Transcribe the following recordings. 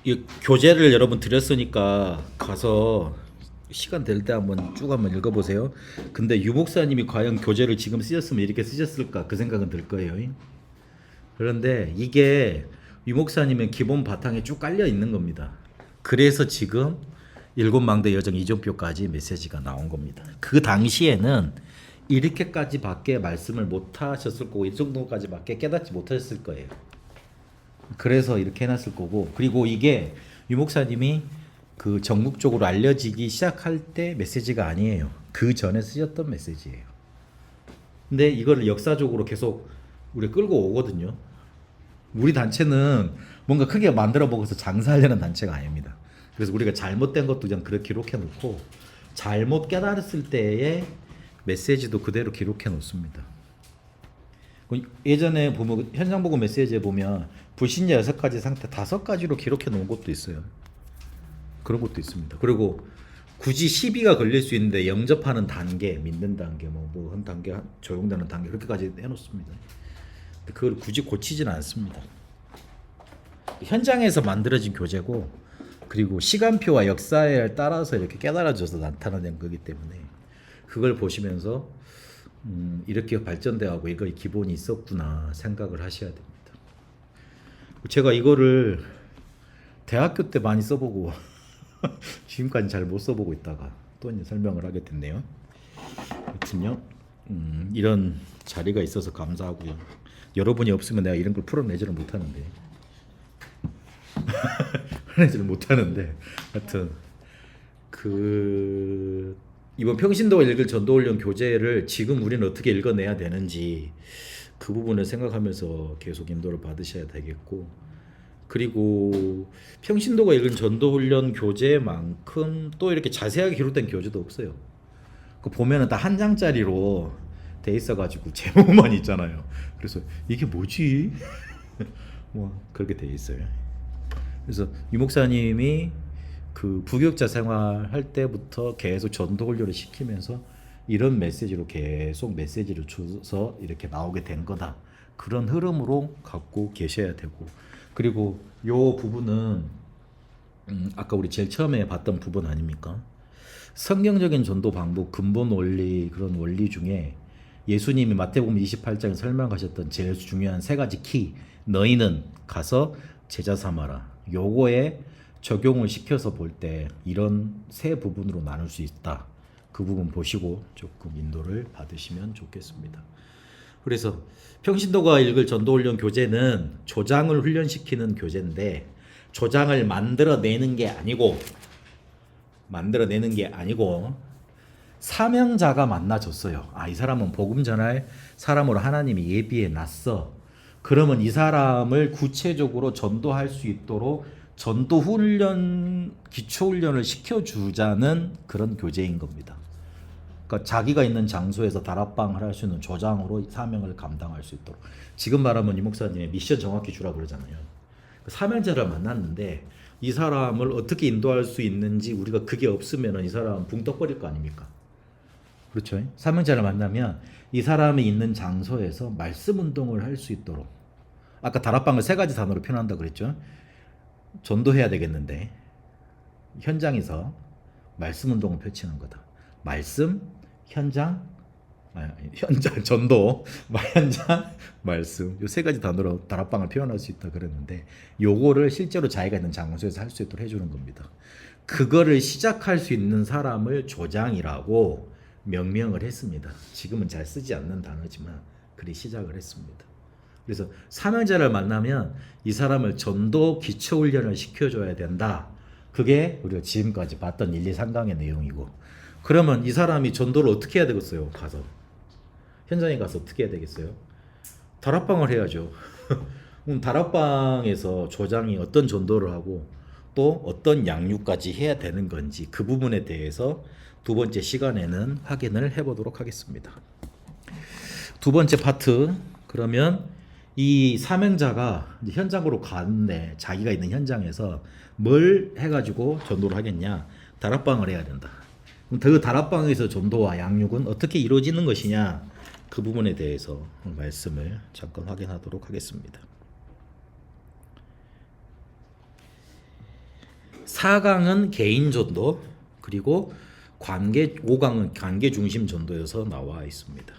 이 교재를 여러분 드렸으니까 가서 시간 될 때 한번 읽어보세요. 근데 유 목사님이 과연 교재를 지금 쓰셨으면 이렇게 쓰셨을까 그 생각은 들 거예요. 그런데 이게 유 목사님의 기본 바탕에 쭉 깔려 있는 겁니다. 그래서 지금 일곱 망대 여정 이종표까지 메시지가 나온 겁니다. 그 당시에는 이렇게까지밖에 말씀을 못 하셨을 거고 이 정도까지밖에 깨닫지 못하셨을 거예요. 그래서 이렇게 해놨을 거고, 그리고 이게 유 목사님이 그 전국적으로 알려지기 시작할 때 메시지가 아니에요. 그 전에 쓰셨던 메시지예요. 근데 이거를 역사적으로 계속 우리 끌고 오거든요. 우리 단체는 뭔가 크게 만들어 보고서 장사하려는 단체가 아닙니다. 그래서 우리가 잘못된 것도 그냥 그렇게 기록해 놓고 잘못 깨달았을 때의 메시지도 그대로 기록해 놓습니다. 예전에 보면 현장 보고 메시지에 보면 불신자 6가지 상태 5가지로 기록해 놓은 것도 있어요. 그런 것도 있습니다. 그리고 굳이 시비가 걸릴 수 있는데 영접하는 단계, 믿는 단계, 한 단계, 적용되는 단계 그렇게까지 해놓습니다. 그걸 굳이 고치지는 않습니다. 현장에서 만들어진 교재고, 그리고 시간표와 역사에 따라서 이렇게 깨달아져서 나타나는 거기 때문에 그걸 보시면서 이렇게 발전되어가고 이거 기본이 있었구나 생각을 하셔야 됩니다. 제가 이거를 대학교 때 많이 써보고 지금까지 잘 못 써보고 있다가 또 이제 설명을 하게 됐네요. 아무튼요, 이런 자리가 있어서 감사하고요. 여러분이 없으면 내가 이런 걸 풀어내지를 못하는데 하여튼 이번 평신도가 읽을 전도훈련 교재를 지금 우리는 어떻게 읽어내야 되는지 그 부분을 생각하면서 계속 인도를 받으셔야 되겠고, 그리고 평신도가 읽은 전도훈련 교재만큼 또 이렇게 자세하게 기록된 교재도 없어요. 그 보면은 다 한 장짜리로 돼 있어가지고 제목만 있잖아요. 그래서 이게 뭐지? 뭐 그렇게 돼 있어요. 그래서 유 목사님이 그 부교육자 생활할 때부터 계속 전도훈련을 시키면서 이런 메시지로 계속 메시지를 줘서 이렇게 나오게 된 거다. 그런 흐름으로 갖고 계셔야 되고, 그리고 요 부분은 아까 우리 제일 처음에 봤던 부분 아닙니까? 성경적인 전도 방법, 근본 원리, 그런 원리 중에 예수님이 마태복음 28장에 설명하셨던 제일 중요한 3가지 키, 너희는 가서 제자 삼아라. 요거에 적용을 시켜서 볼 때 이런 3 부분으로 나눌 수 있다. 그 부분 보시고 조금 인도를 받으시면 좋겠습니다. 그래서 평신도가 읽을 전도훈련 교재는 조장을 훈련시키는 교재인데, 조장을 만들어내는 게 아니고 사명자가 만나줬어요. 이 사람은 복음 전할 사람으로 하나님이 예비해 놨어. 그러면 이 사람을 구체적으로 전도할 수 있도록 전도훈련, 기초훈련을 시켜주자는 그런 교재인 겁니다. 그러니까 자기가 있는 장소에서 다락방을 할 수 있는 조장으로 사명을 감당할 수 있도록. 지금 말하면 이 목사님의 미션 정확히 주라 그러잖아요. 사명자를 만났는데 이 사람을 어떻게 인도할 수 있는지 우리가 그게 없으면 이 사람은 붕 떠버릴 거 아닙니까? 그렇죠. 사명자를 만나면 이 사람이 있는 장소에서 말씀 운동을 할 수 있도록, 아까 다락방을 3가지 단어로 표현한다 그랬죠. 전도해야 되겠는데 현장에서 말씀 운동을 펼치는 거다. 말씀, 현장, 전도, 현장, 말씀, 요 3가지 단어로 다락방을 표현할 수 있다 그랬는데, 요거를 실제로 자기가 있는 장소에서 할 수 있도록 해주는 겁니다. 그거를 시작할 수 있는 사람을 조장이라고 명명을 했습니다. 지금은 잘 쓰지 않는 단어지만 그리 시작을 했습니다. 그래서 사명자를 만나면 이 사람을 전도 기초훈련을 시켜줘야 된다. 그게 우리가 지금까지 봤던 1, 2, 3강의 내용이고, 그러면 이 사람이 전도를 어떻게 해야 되겠어요? 가서 현장에 가서 어떻게 해야 되겠어요? 다락방을 해야죠. 다락방에서 조장이 어떤 전도를 하고 또 어떤 양육까지 해야 되는 건지 그 부분에 대해서 2번째 시간에는 확인을 해보도록 하겠습니다. 2번째 파트, 그러면 이 사명자가 현장으로 가는데 자기가 있는 현장에서 뭘 해가지고 전도를 하겠냐? 다락방을 해야 된다. 그럼 그 다락방에서 전도와 양육은 어떻게 이루어지는 것이냐? 그 부분에 대해서 말씀을 잠깐 확인하도록 하겠습니다. 4강은 개인 전도, 그리고 5강은 관계 중심 전도여서 나와 있습니다.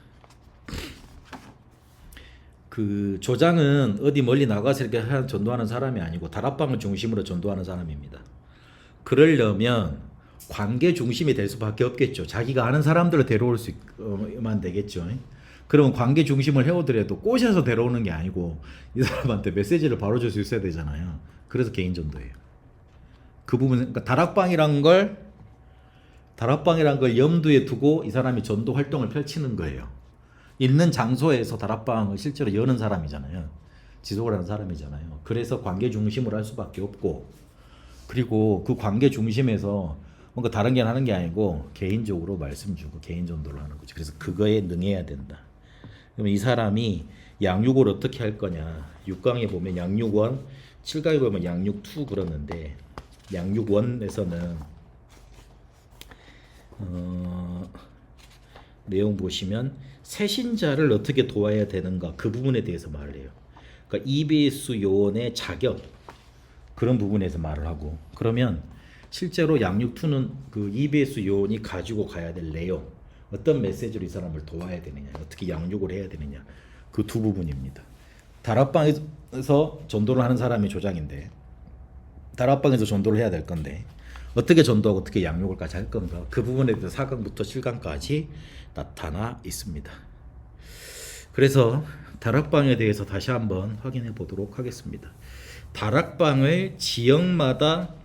그 조장은 어디 멀리 나가서 이렇게 전도하는 사람이 아니고 다락방을 중심으로 전도하는 사람입니다. 그러려면 관계 중심이 될 수밖에 없겠죠. 자기가 아는 사람들을 데려올 수만 되겠죠. 그러면 관계 중심을 해오더라도 꼬셔서 데려오는 게 아니고 이 사람한테 메시지를 바로 줄 수 있어야 되잖아요. 그래서 개인 전도예요. 그 부분, 그러니까 다락방이란 걸 염두에 두고 이 사람이 전도 활동을 펼치는 거예요. 있는 장소에서 다락방을 실제로 여는 사람이잖아요. 지속을 하는 사람이잖아요. 그래서 관계 중심으로 할 수밖에 없고, 그리고 그 관계 중심에서 뭔가 다른 게 하는 게 아니고 개인적으로 말씀 주고 개인 전도를 하는 거죠. 그래서 그거에 능해야 된다. 그러면 이 사람이 양육을 어떻게 할 거냐. 6강에 보면 양육1, 7강에 보면 양육2 그러는데, 양육1에서는 내용 보시면 새신자를 어떻게 도와야 되는가, 그 부분에 대해서 말을 해요. 그러니까 EBS 요원의 자격, 그런 부분에서 말을 하고, 그러면 실제로 양육2는 그 EBS 요원이 가지고 가야 될 내용, 어떤 메시지로 이 사람을 도와야 되느냐, 어떻게 양육을 해야 되느냐, 그 두 부분입니다. 다락방에서 전도를 하는 사람이 조장인데, 다락방에서 전도를 해야 될 건데 어떻게 전도하고 어떻게 양육을까지 할 건가, 그 부분에 대해서 4강부터 7강까지 나타나 있습니다. 그래서 다락방에 대해서 다시 한번 확인해 보도록 하겠습니다. 다락방을 지역마다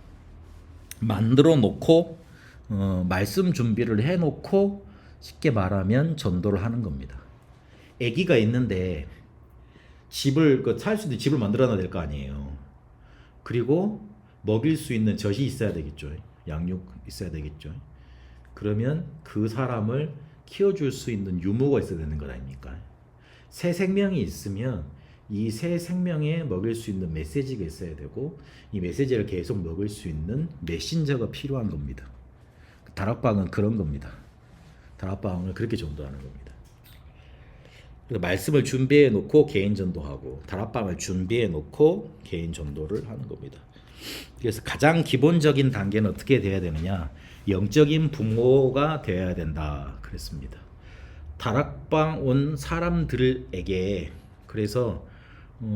만들어 놓고 말씀 준비를 해 놓고, 쉽게 말하면 전도를 하는 겁니다. 아기가 있는데 집을 살 수 있는 집을 만들어 놔야 될 거 아니에요. 그리고 먹일 수 있는 젖이 있어야 되겠죠. 양육 있어야 되겠죠. 그러면 그 사람을 키워줄 수 있는 유모가 있어야 되는 것 아닙니까? 새 생명이 있으면 이 새 생명에 먹일 수 있는 메시지가 있어야 되고, 이 메시지를 계속 먹을 수 있는 메신저가 필요한 겁니다. 다락방은 그런 겁니다. 다락방을 그렇게 전도하는 겁니다. 그래서 말씀을 준비해 놓고 개인 전도하고, 다락방을 준비해 놓고 개인 전도를 하는 겁니다. 그래서 가장 기본적인 단계는 어떻게 돼야 되느냐, 영적인 부모가 되어야 된다 그랬습니다. 다락방 온 사람들에게, 그래서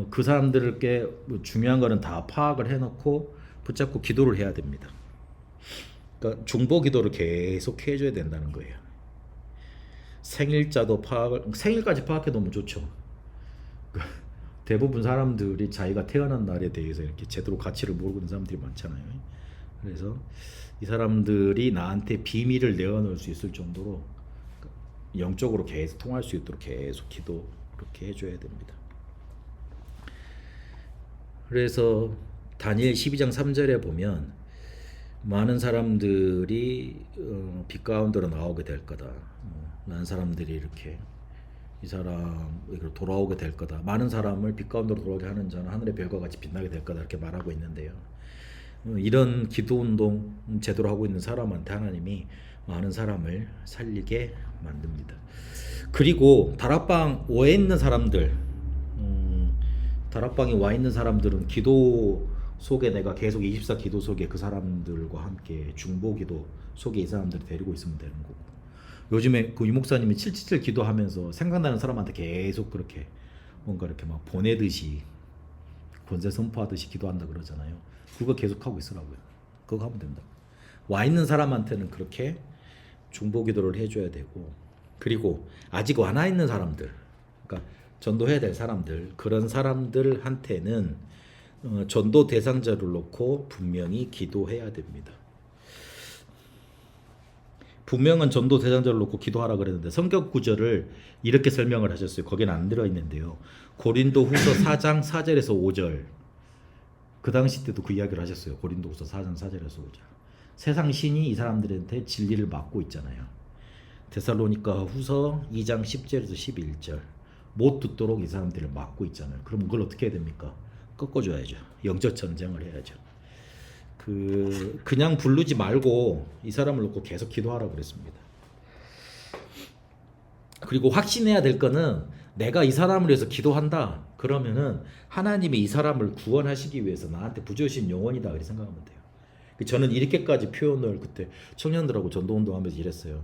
그 사람들께 중요한 거는 다 파악을 해놓고 붙잡고 기도를 해야 됩니다. 그러니까 중보 기도를 계속 해줘야 된다는 거예요. 생일자도 생일까지 파악해 놓으면 좋죠. 대부분 사람들이 자기가 태어난 날에 대해서 이렇게 제대로 가치를 모르고 있는 사람들이 많잖아요. 그래서 이 사람들이 나한테 비밀을 내어놓을 수 있을 정도로 영적으로 계속 통할 수 있도록 계속 기도 그렇게 해줘야 됩니다. 그래서 다니엘 12장 3절에 보면 많은 사람들이 빛 가운데로 나오게 될 거다. 많은 사람들이 이렇게 이 사람으로 돌아오게 될 거다. 많은 사람을 빛 가운데로 돌아오게 하는 자는 하늘의 별과 같이 빛나게 될 거다. 이렇게 말하고 있는데요. 이런 기도 운동 제대로 하고 있는 사람한테 하나님이 많은 사람을 살리게 만듭니다. 그리고 다락방 와 있는 사람들, 다락방에 와 있는 사람들은 기도 속에 내가 계속 24 기도 속에 그 사람들과 함께 중보 기도 속에 이 사람들을 데리고 있으면 되는 거고, 요즘에 그 유목사님이 777 기도하면서 생각나는 사람한테 계속 그렇게 뭔가 이렇게 막 보내듯이 권세 선포하듯이 기도한다 그러잖아요. 그거 계속 하고 있으라고요. 그거 하면 된다. 와 있는 사람한테는 그렇게 중보 기도를 해줘야 되고, 그리고 아직 안 와 있는 사람들, 그러니까 전도해야 될 사람들, 그런 사람들한테는 전도 대상자를 놓고 분명히 기도해야 됩니다. 분명한 전도 대상자를 놓고 기도하라 그랬는데 성경 구절을 이렇게 설명을 하셨어요. 거기는 안 들어있는데요. 고린도후서 4장 4절에서 5절, 그 당시 때도 그 이야기를 하셨어요. 고린도후서 4장 4절에서 5절. 세상 신이 이 사람들한테 진리를 막고 있잖아요. 데살로니가 후서 2장 10절에서 11절 못 듣도록 이 사람들을 막고 있잖아요. 그럼 그걸 어떻게 해야 됩니까? 꺾어줘야죠. 영적 전쟁을 해야죠. 그냥 부르지 말고 이 사람을 놓고 계속 기도하라고 그랬습니다. 그리고 확신해야 될 거는 내가 이 사람을 위해서 기도한다. 그러면은 하나님이 이 사람을 구원하시기 위해서 나한테 부여주신 영혼이다. 그렇게 생각하면 돼요. 저는 이렇게까지 표현을 그때 청년들하고 전도운동하면서 이랬어요.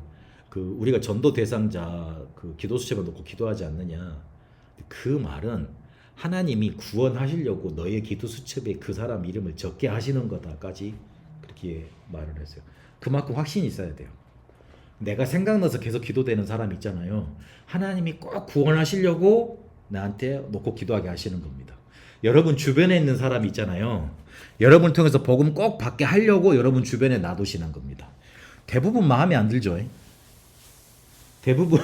그 우리가 전도 대상자 그 기도 수첩에 놓고 기도하지 않느냐. 그 말은 하나님이 구원하시려고 너의 기도 수첩에 그 사람 이름을 적게 하시는 거다까지 그렇게 말을 했어요. 그만큼 확신이 있어야 돼요. 내가 생각나서 계속 기도되는 사람 있잖아요. 하나님이 꼭 구원하시려고 나한테 놓고 기도하게 하시는 겁니다. 여러분 주변에 있는 사람 있잖아요. 여러분을 통해서 복음 꼭 받게 하려고 여러분 주변에 놔두시는 겁니다. 대부분 마음에 안 들죠. 대부분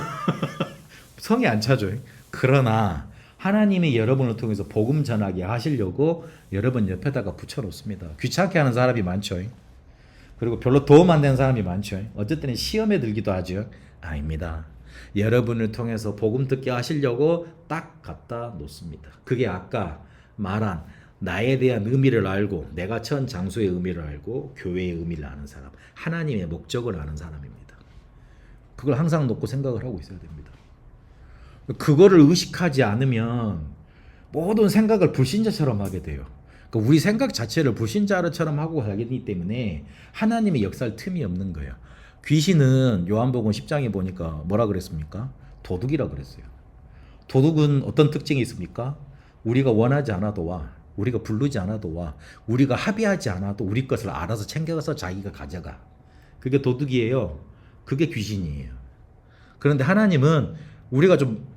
성에 안 차죠. 그러나 하나님이 여러분을 통해서 복음 전하게 하시려고 여러분 옆에다가 붙여놓습니다. 귀찮게 하는 사람이 많죠. 그리고 별로 도움 안 되는 사람이 많죠. 어쨌든 시험에 들기도 하죠. 아닙니다. 여러분을 통해서 복음 듣게 하시려고 딱 갖다 놓습니다. 그게 아까 말한 나에 대한 의미를 알고 내가 처한 장소의 의미를 알고 교회의 의미를 아는 사람, 하나님의 목적을 아는 사람입니다. 그걸 항상 놓고 생각을 하고 있어야 됩니다. 그거를 의식하지 않으면 모든 생각을 불신자처럼 하게 돼요. 그러니까 우리 생각 자체를 불신자처럼 하고 가기 때문에 하나님의 역사할 틈이 없는 거예요. 귀신은 요한복음 10장에 보니까 뭐라 그랬습니까? 도둑이라 그랬어요. 도둑은 어떤 특징이 있습니까? 우리가 원하지 않아도 와, 우리가 부르지 않아도 와, 우리가 합의하지 않아도 우리 것을 알아서 챙겨가서 자기가 가져가. 그게 도둑이에요. 그게 귀신이에요. 그런데 하나님은 우리가 좀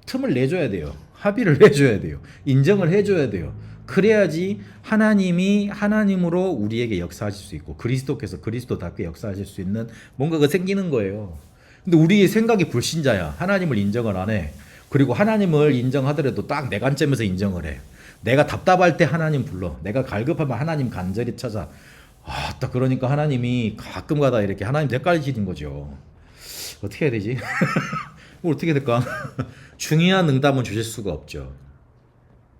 틈을 내줘야 돼요. 합의를 해줘야 돼요. 인정을 해줘야 돼요. 그래야지 하나님이 하나님으로 우리에게 역사하실 수 있고 그리스도께서 그리스도답게 역사하실 수 있는 뭔가가 생기는 거예요. 근데 우리의 생각이 불신자야. 하나님을 인정을 안 해. 그리고 하나님을 인정하더라도 딱 내 관점에서 인정을 해. 내가 답답할 때 하나님 불러. 내가 갈급하면 하나님 간절히 찾아. 딱 그러니까 하나님이 가끔가다 이렇게 하나님 헷갈리시는 거죠. 어떻게 해야 되지? 뭐 어떻게 될까? 중요한 응답은 주실 수가 없죠.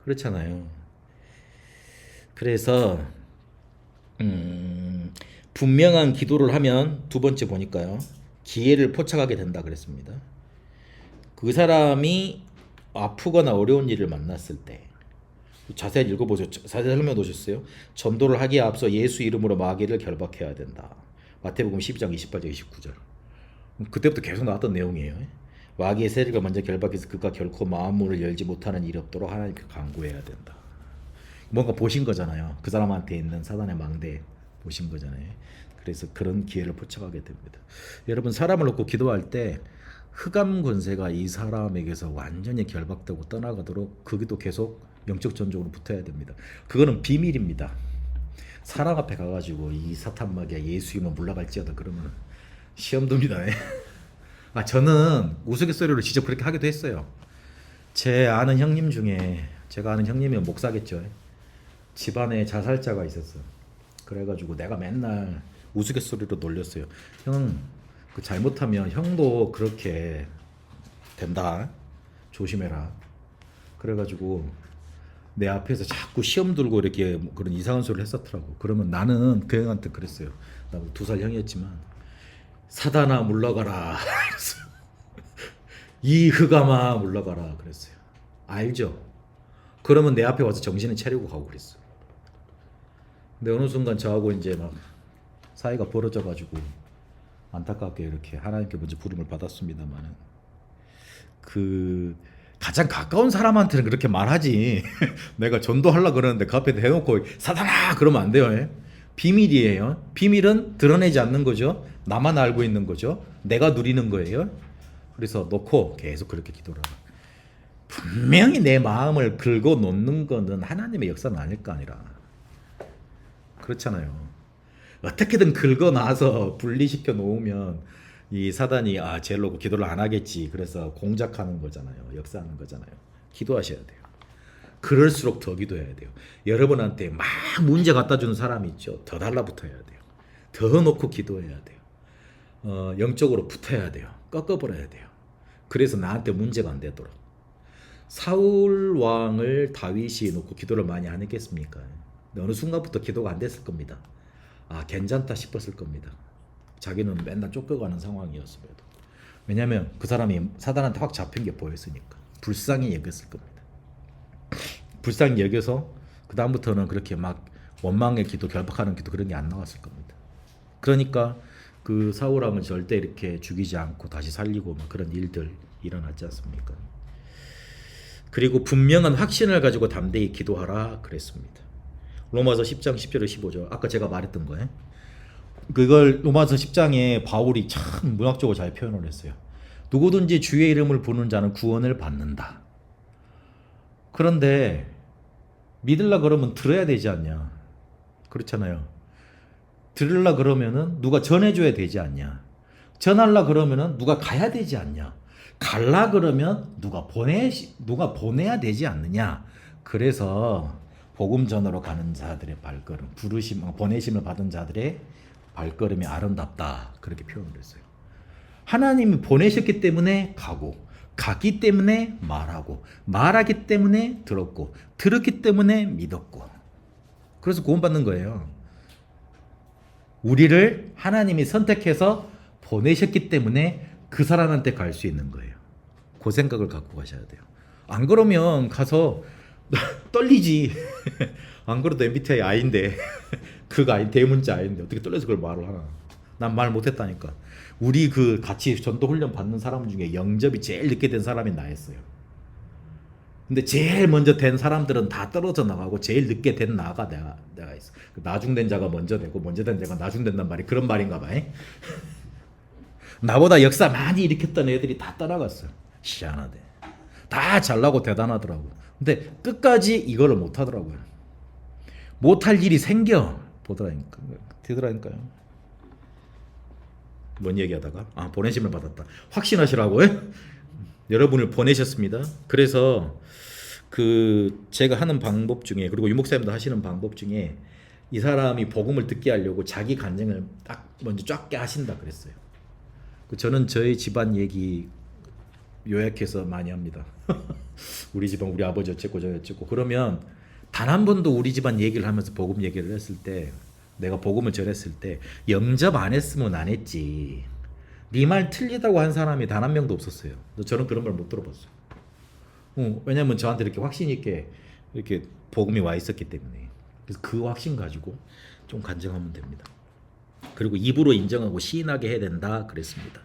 그렇잖아요. 그래서 분명한 기도를 하면 두 번째 보니까요. 기회를 포착하게 된다 그랬습니다. 그 사람이 아프거나 어려운 일을 만났을 때 자세히 읽어보세요. 자세히 설명해 놓으셨어요. 전도를 하기에 앞서 예수 이름으로 마귀를 결박해야 된다. 마태복음 12장 28절 29절. 그때부터 계속 나왔던 내용이에요. 마귀의 세력을 먼저 결박해서 그가 결코 마음문을 열지 못하는 일이 없도록 하나님께 간구해야 된다. 뭔가 보신 거잖아요. 그 사람한테 있는 사단의 망대 보신 거잖아요. 그래서 그런 기회를 포착하게 됩니다. 여러분 사람을 놓고 기도할 때 흑암 권세가 이 사람에게서 완전히 결박되고 떠나가도록 거기도 계속 영적 전적으로 붙어야 됩니다. 그거는 비밀입니다. 사람 앞에 가가지고 이 사탄 마귀야 예수 이름으로 물러갈지어다 그러면 시험 듭니다. 저는 우스갯소리로 직접 그렇게 하기도 했어요. 제 아는 형님 중에 제가 아는 형님이 목사겠죠. 집안에 자살자가 있었어. 그래가지고 내가 맨날 우스갯소리로 놀렸어요. 형, 그 잘못하면 형도 그렇게 된다. 조심해라. 그래가지고 내 앞에서 자꾸 시험 들고 이렇게 그런 이상한 소리를 했었더라고. 그러면 나는 그 형한테 그랬어요. 나 2살 형이었지만 사단아 물러가라. 이 흑암아 물러가라 그랬어요. 알죠? 그러면 내 앞에 와서 정신을 차리고 가고 그랬어. 근데 어느 순간 저하고 이제 막 사이가 벌어져가지고 안타깝게 이렇게 하나님께 먼저 부름을 받았습니다만은 그 가장 가까운 사람한테는 그렇게 말하지. 내가 전도하려고 그러는데 그 앞에 해놓고 사단아 그러면 안 돼요. 비밀이에요. 비밀은 드러내지 않는 거죠. 나만 알고 있는 거죠. 내가 누리는 거예요. 그래서 놓고 계속 그렇게 기도를 하라. 분명히 내 마음을 긁어 놓는 거는 하나님의 역사는 아닐 거 아니라. 그렇잖아요. 어떻게든 긁어 놔서 분리시켜 놓으면 이 사단이 쟤로 기도를 안 하겠지. 그래서 공작하는 거잖아요. 역사하는 거잖아요. 기도하셔야 돼요. 그럴수록 더 기도해야 돼요. 여러분한테 막 문제 갖다 주는 사람이 있죠. 더 달라붙어야 돼요. 더 놓고 기도해야 돼요. 영적으로 붙어야 돼요. 꺾어버려야 돼요. 그래서 나한테 문제가 안 되도록. 사울 왕을 다윗이 놓고 기도를 많이 안 했겠습니까? 어느 순간부터 기도가 안 됐을 겁니다. 괜찮다 싶었을 겁니다. 자기는 맨날 쫓겨가는 상황이었음에도. 왜냐하면 그 사람이 사단한테 확 잡힌 게 보였으니까. 불쌍히 여겼을 겁니다. 불쌍히 여겨서 그 다음부터는 그렇게 막 원망의 기도, 결박하는 기도 그런 게 안 나왔을 겁니다. 그러니까 그 사울왕은 절대 이렇게 죽이지 않고 다시 살리고 막 그런 일들 일어났지 않습니까? 그리고 분명한 확신을 가지고 담대히 기도하라 그랬습니다. 로마서 10장 10절에 15절 아까 제가 말했던 거예요. 그걸 로마서 10장에 바울이 참 문학적으로 잘 표현을 했어요. 누구든지 주의 이름을 부르는 자는 구원을 받는다. 그런데 믿으려 그러면 들어야 되지 않냐? 그렇잖아요. 들으려 그러면은 누가 전해줘야 되지 않냐? 전하려 그러면은 누가 가야 되지 않냐? 갈라 그러면 누가 보내야 되지 않느냐? 그래서 복음 전으로 가는 자들의 발걸음, 보내심을 받은 자들의 발걸음이 아름답다. 그렇게 표현을 했어요. 하나님이 보내셨기 때문에 가고, 가기 때문에 말하고, 말하기 때문에 들었고, 들었기 때문에 믿었고. 그래서 구원받는 거예요. 우리를 하나님이 선택해서 보내셨기 때문에 그 사람한테 갈 수 있는 거예요. 그 생각을 갖고 가셔야 돼요. 안 그러면 가서 떨리지. 안 그래도 MBTI I인데 그가 아이 대문자 I인데 어떻게 떨려서 그걸 말을 하나. 난 말 못했다니까. 우리 그 같이 전도 훈련 받는 사람 중에 영접이 제일 늦게 된 사람이 나였어요. 근데 제일 먼저 된 사람들은 다 떨어져 나가고 제일 늦게 된 나가 내가 있어. 나중된 자가 먼저 되고 먼저 된 자가 나중된단 말이 그런 말인가 봐. 나보다 역사 많이 일으켰던 애들이 다 따라갔어요. 희한하대. 다 잘나고 대단하더라고. 근데 끝까지 이거를 못 하더라고요. 못할 일이 생겨 되더라니까요. 뭔 얘기하다가 보내심을 받았다. 확신하시라고요? 여러분을 보내셨습니다. 그래서 제가 하는 방법 중에 그리고 유목사님도 하시는 방법 중에 이 사람이 복음을 듣게 하려고 자기 간증을 딱 먼저 쫙 하신다 그랬어요. 저는 저희 집안 얘기 요약해서 많이 합니다. 우리 집안 우리 아버지 어쨌고 저 어쨌고 그러면 단 한 번도 우리 집안 얘기를 하면서 복음 얘기를 했을 때 내가 복음을 전했을 때 영접 안 했으면 안 했지. 네 말 틀리다고 한 사람이 단 한 명도 없었어요. 저는 그런 말 못 들어봤어요. 왜냐면 저한테 이렇게 확신 있게 이렇게 복음이 와 있었기 때문에. 그래서 그 확신 가지고 좀 간증하면 됩니다. 그리고 입으로 인정하고 시인하게 해야 된다 그랬습니다.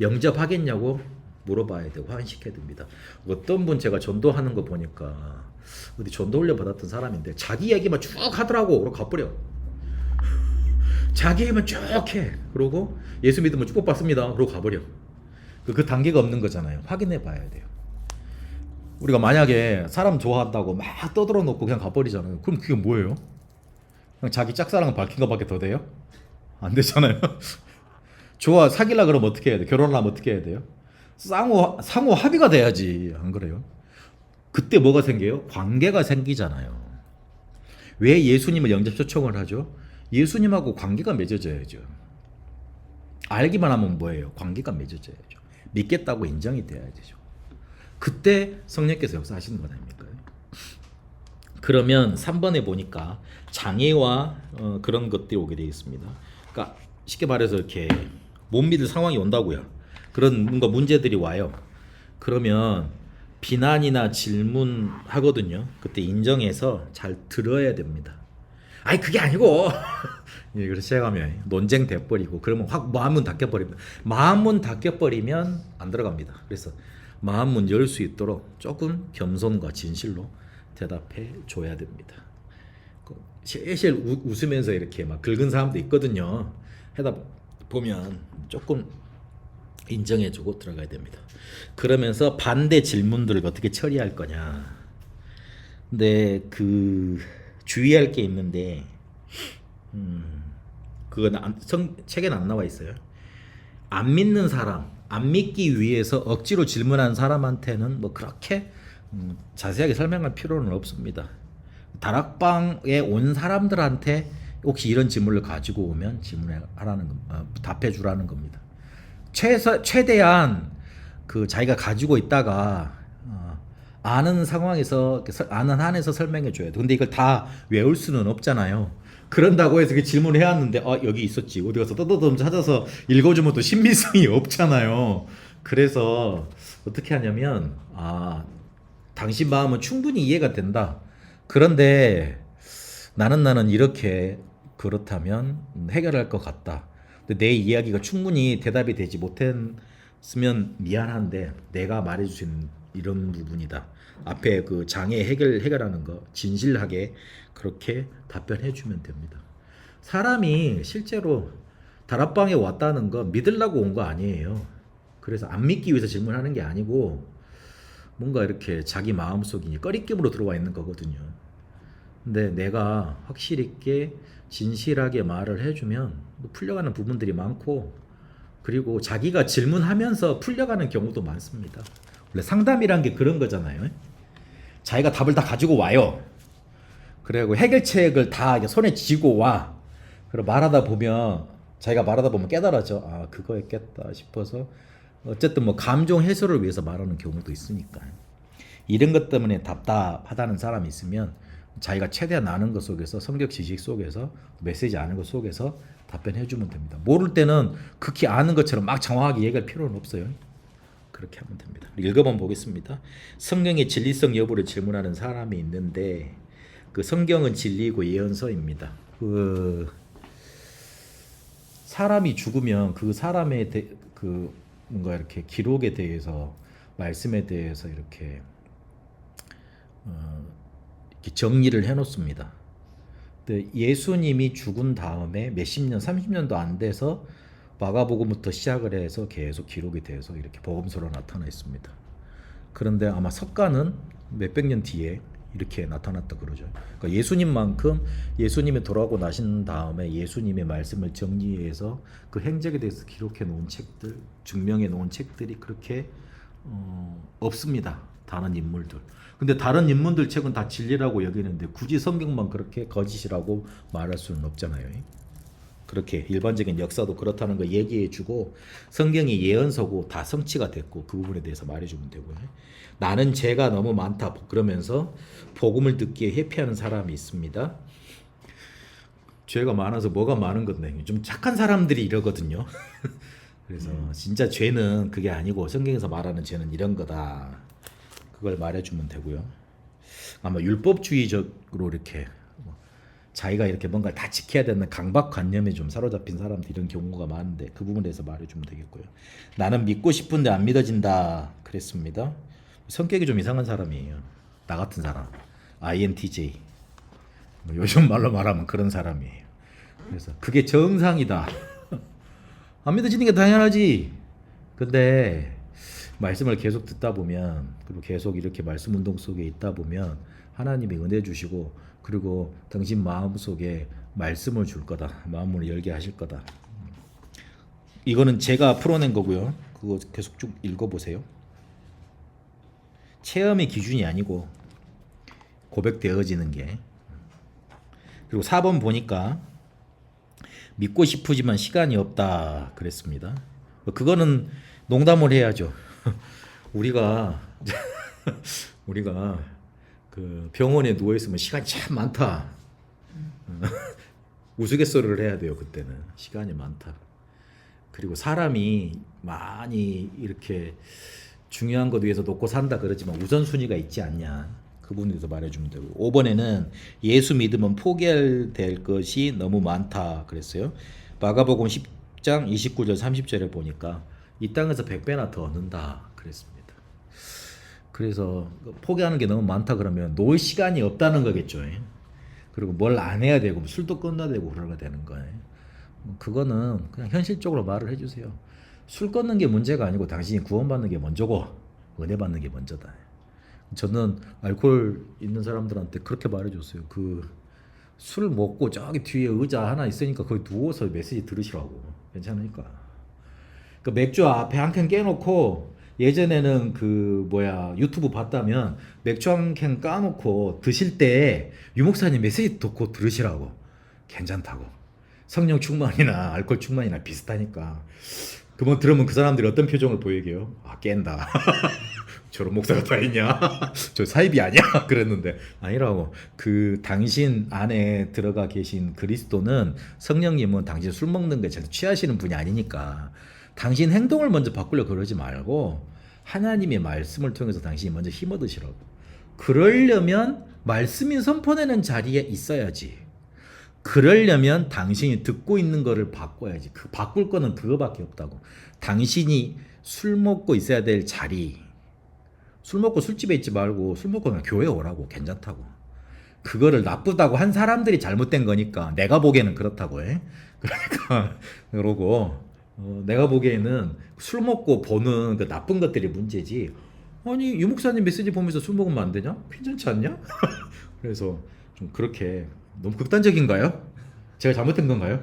영접하겠냐고 물어봐야 되고 확인시켜야 됩니다. 어떤 분 제가 전도하는 거 보니까 어디 전도 훈련 받았던 사람인데 자기 얘기만 쭉 하더라고. 그러고 가버려. 자기 얘기만 쭉 해. 그러고 예수 믿으면 축복받습니다. 그러고 가버려. 그 단계가 없는 거잖아요. 확인해 봐야 돼요. 우리가 만약에 사람 좋아한다고 막 떠들어 놓고 그냥 가버리잖아요. 그럼 그게 뭐예요? 그냥 자기 짝사랑을 밝힌 것밖에 더 돼요? 안 되잖아요. 사귀려 그러면 어떻게 해야 돼? 결혼하려면 어떻게 해야 돼요? 상호 합의가 돼야지. 안 그래요? 그때 뭐가 생겨요? 관계가 생기잖아요. 왜 예수님을 영접 초청을 하죠? 예수님하고 관계가 맺어져야죠. 알기만 하면 뭐예요? 관계가 맺어져야죠. 믿겠다고 인정이 돼야 되죠. 그때 성령께서 역사하시는 거 아닙니까? 그러면 3번에 보니까 장애와 그런 것들이 오게 되어 있습니다. 그러니까 쉽게 말해서 이렇게 못 믿을 상황이 온다고요. 그런 뭔가 문제들이 와요. 그러면 비난이나 질문하거든요. 그때 인정해서 잘 들어야 됩니다. 아니 그게 아니고 그래서 시작하면 논쟁 돼버리고 그러면 확 마음문 닫혀버리면 안 들어갑니다. 그래서 마음문 열 수 있도록 조금 겸손과 진실로 대답해 줘야 됩니다. 실실 웃으면서 이렇게 막 긁은 사람도 있거든요. 하다 보면 조금 인정해주고 들어가야 됩니다. 그러면서 반대 질문들을 어떻게 처리할 거냐. 근데 주의할 게 있는데 그건 책에는 안 나와 있어요. 안 믿는 사람, 안 믿기 위해서 억지로 질문한 사람한테는 뭐 그렇게 자세하게 설명할 필요는 없습니다. 다락방에 온 사람들한테 혹시 이런 질문을 가지고 오면 답해 주라는 겁니다. 최대한 자기가 가지고 있다가 아는 상황에서 아는 한에서 설명해 줘야 돼. 근데 이걸 다 외울 수는 없잖아요. 그런다고 해서 질문을 해왔는데 여기 있었지 어디 가서 떠더듬 찾아서 읽어주면 또 신빙성이 없잖아요. 그래서 어떻게 하냐면 당신 마음은 충분히 이해가 된다. 그런데 나는 이렇게 그렇다면 해결할 것 같다. 근데 내 이야기가 충분히 대답이 되지 못했으면 미안한데 내가 말해줄 수 있는 이런 부분이다. 앞에 그 장애 해결하는 거 진실하게 그렇게 답변해 주면 됩니다. 사람이 실제로 다락방에 왔다는 거 믿으려고 온 거 아니에요. 그래서 안 믿기 위해서 질문하는 게 아니고 뭔가 이렇게 자기 마음속에 꺼리낌으로 들어와 있는 거거든요. 근데 내가 확실히 있게 진실하게 말을 해주면 풀려가는 부분들이 많고, 그리고 자기가 질문하면서 풀려가는 경우도 많습니다. 원래 상담이란 게 그런 거잖아요. 자기가 답을 다 가지고 와요. 그리고 해결책을 다 손에 쥐고 와. 그리고 자기가 말하다 보면 깨달아져. 아, 그거였겠다 싶어서 어쨌든 뭐 감정 해소를 위해서 말하는 경우도 있으니까. 이런 것 때문에 답답하다는 사람이 있으면 자기가 최대한 아는 것 속에서, 성격 지식 속에서, 메시지 아는 것 속에서 답변해 주면 됩니다. 모를 때는 극히 아는 것처럼 막 정확하게 얘기할 필요는 없어요. 그렇게 하면 됩니다. 읽어본 보겠습니다. 성경의 진리성 여부를 질문하는 사람이 있는데, 그 성경은 진리고 예언서입니다. 그 사람이 죽으면 그 사람의 그 뭔가 이렇게 기록에 대해서, 말씀에 대해서 이렇게 이렇게 정리를 해놓습니다. 근데 예수님이 죽은 다음에 몇십 년, 30년도 안 돼서 마가복음부터 시작을 해서 계속 기록이 돼서 이렇게 복음서로 나타나 있습니다. 그런데 아마 석가는 몇백 년 뒤에 이렇게 나타났다 그러죠. 그러니까 예수님만큼, 예수님이 돌아오고 나신 다음에 예수님의 말씀을 정리해서 그 행적에 대해서 기록해 놓은 책들, 증명해 놓은 책들이 그렇게 없습니다. 다른 인물들. 근데 다른 인물들 책은 다 진리라고 여기는데 굳이 성경만 그렇게 거짓이라고 말할 수는 없잖아요. 그렇게 일반적인 역사도 그렇다는 거 얘기해주고, 성경이 예언서고 다 성취가 됐고 그 부분에 대해서 말해주면 되고요. 나는 죄가 너무 많다 그러면서 복음을 듣기에 회피하는 사람이 있습니다. 죄가 많아서 뭐가 많은 건데, 좀 착한 사람들이 이러거든요. 그래서 진짜 죄는 그게 아니고 성경에서 말하는 죄는 이런 거다, 그걸 말해주면 되고요. 아마 율법주의적으로 이렇게 자기가 이렇게 뭔가 다 지켜야 되는 강박관념에 좀 사로잡힌 사람들, 이런 경우가 많은데 그 부분에 대해서 말해주면 되겠고요. 나는 믿고 싶은데 안 믿어진다 그랬습니다. 성격이 좀 이상한 사람이에요. 나 같은 사람, INTJ, 뭐 요즘 말로 말하면 그런 사람이에요. 그래서 그게 정상이다. 안 믿어지는 게 당연하지. 근데 말씀을 계속 듣다 보면, 그리고 계속 이렇게 말씀 운동 속에 있다 보면 하나님이 은혜 주시고, 그리고 당신 마음 속에 말씀을 줄 거다, 마음을 열게 하실 거다. 이거는 제가 풀어낸 거고요. 그거 계속 쭉 읽어보세요. 체험의 기준이 아니고 고백되어지는 게. 그리고 4번 보니까 믿고 싶으지만 시간이 없다 그랬습니다. 그거는 농담을 해야죠. 우리가 그 병원에 누워 있으면 시간이 참 많다. 우스갯소리를 해야 돼요. 그때는 시간이 많다. 그리고 사람이 많이 이렇게 중요한 것 위해서 놓고 산다 그러지만 우선순위가 있지 않냐, 그 부분에 대해서 말해주면 되고. 5번에는 예수 믿으면 포기될 것이 너무 많다 그랬어요. 마가복음 10장 29절 30절에 보니까 이 땅에서 100배나 더 얻는다 그랬습니다. 그래서 포기하는 게 너무 많다 그러면 놀 시간이 없다는 거겠죠. 그리고 뭘 안 해야 되고 술도 끊어야 되고 그러게 되는 거예요. 그거는 그냥 현실적으로 말을 해주세요. 술 끊는 게 문제가 아니고 당신이 구원받는 게 먼저고 은혜 받는 게 먼저다. 저는 알코올 있는 사람들한테 그렇게 말해줬어요. 그 술 먹고 저기 뒤에 의자 하나 있으니까 거기 누워서 메시지 들으시라고. 괜찮으니까. 그 맥주 앞에 한 캔 깨놓고, 예전에는 유튜브 봤다면 맥주 한 캔 까놓고 드실 때 유목사님 메시지 듣고 들으시라고. 괜찮다고. 성령 충만이나 알코올 충만이나 비슷하니까. 그만 들으면 그 사람들이 어떤 표정을 보이게요? 아, 깬다. 저런 목사가 다 있냐? 저 사입이 아니야? 그랬는데 아니라고. 그 당신 안에 들어가 계신 그리스도는, 성령님은 당신 술 먹는 게 제일 취하시는 분이 아니니까 당신 행동을 먼저 바꾸려고 그러지 말고 하나님의 말씀을 통해서 당신이 먼저 힘 얻으시라고. 그러려면 말씀이 선포되는 자리에 있어야지. 그러려면 당신이 듣고 있는 거를 바꿔야지. 그 바꿀 거는 그거밖에 없다고. 당신이 술 먹고 있어야 될 자리. 술 먹고 술집에 있지 말고 술 먹고 그냥 교회 오라고. 괜찮다고. 그거를 나쁘다고 한 사람들이 잘못된 거니까 내가 보기에는 그렇다고 해. 그러니까 그러고 내가 보기에는 술 먹고 보는 그 나쁜 것들이 문제지. 아니 유 목사님 메시지 보면서 술 먹으면 안 되냐? 괜찮지 않냐? 그래서 좀 그렇게 너무 극단적인가요? 제가 잘못된 건가요?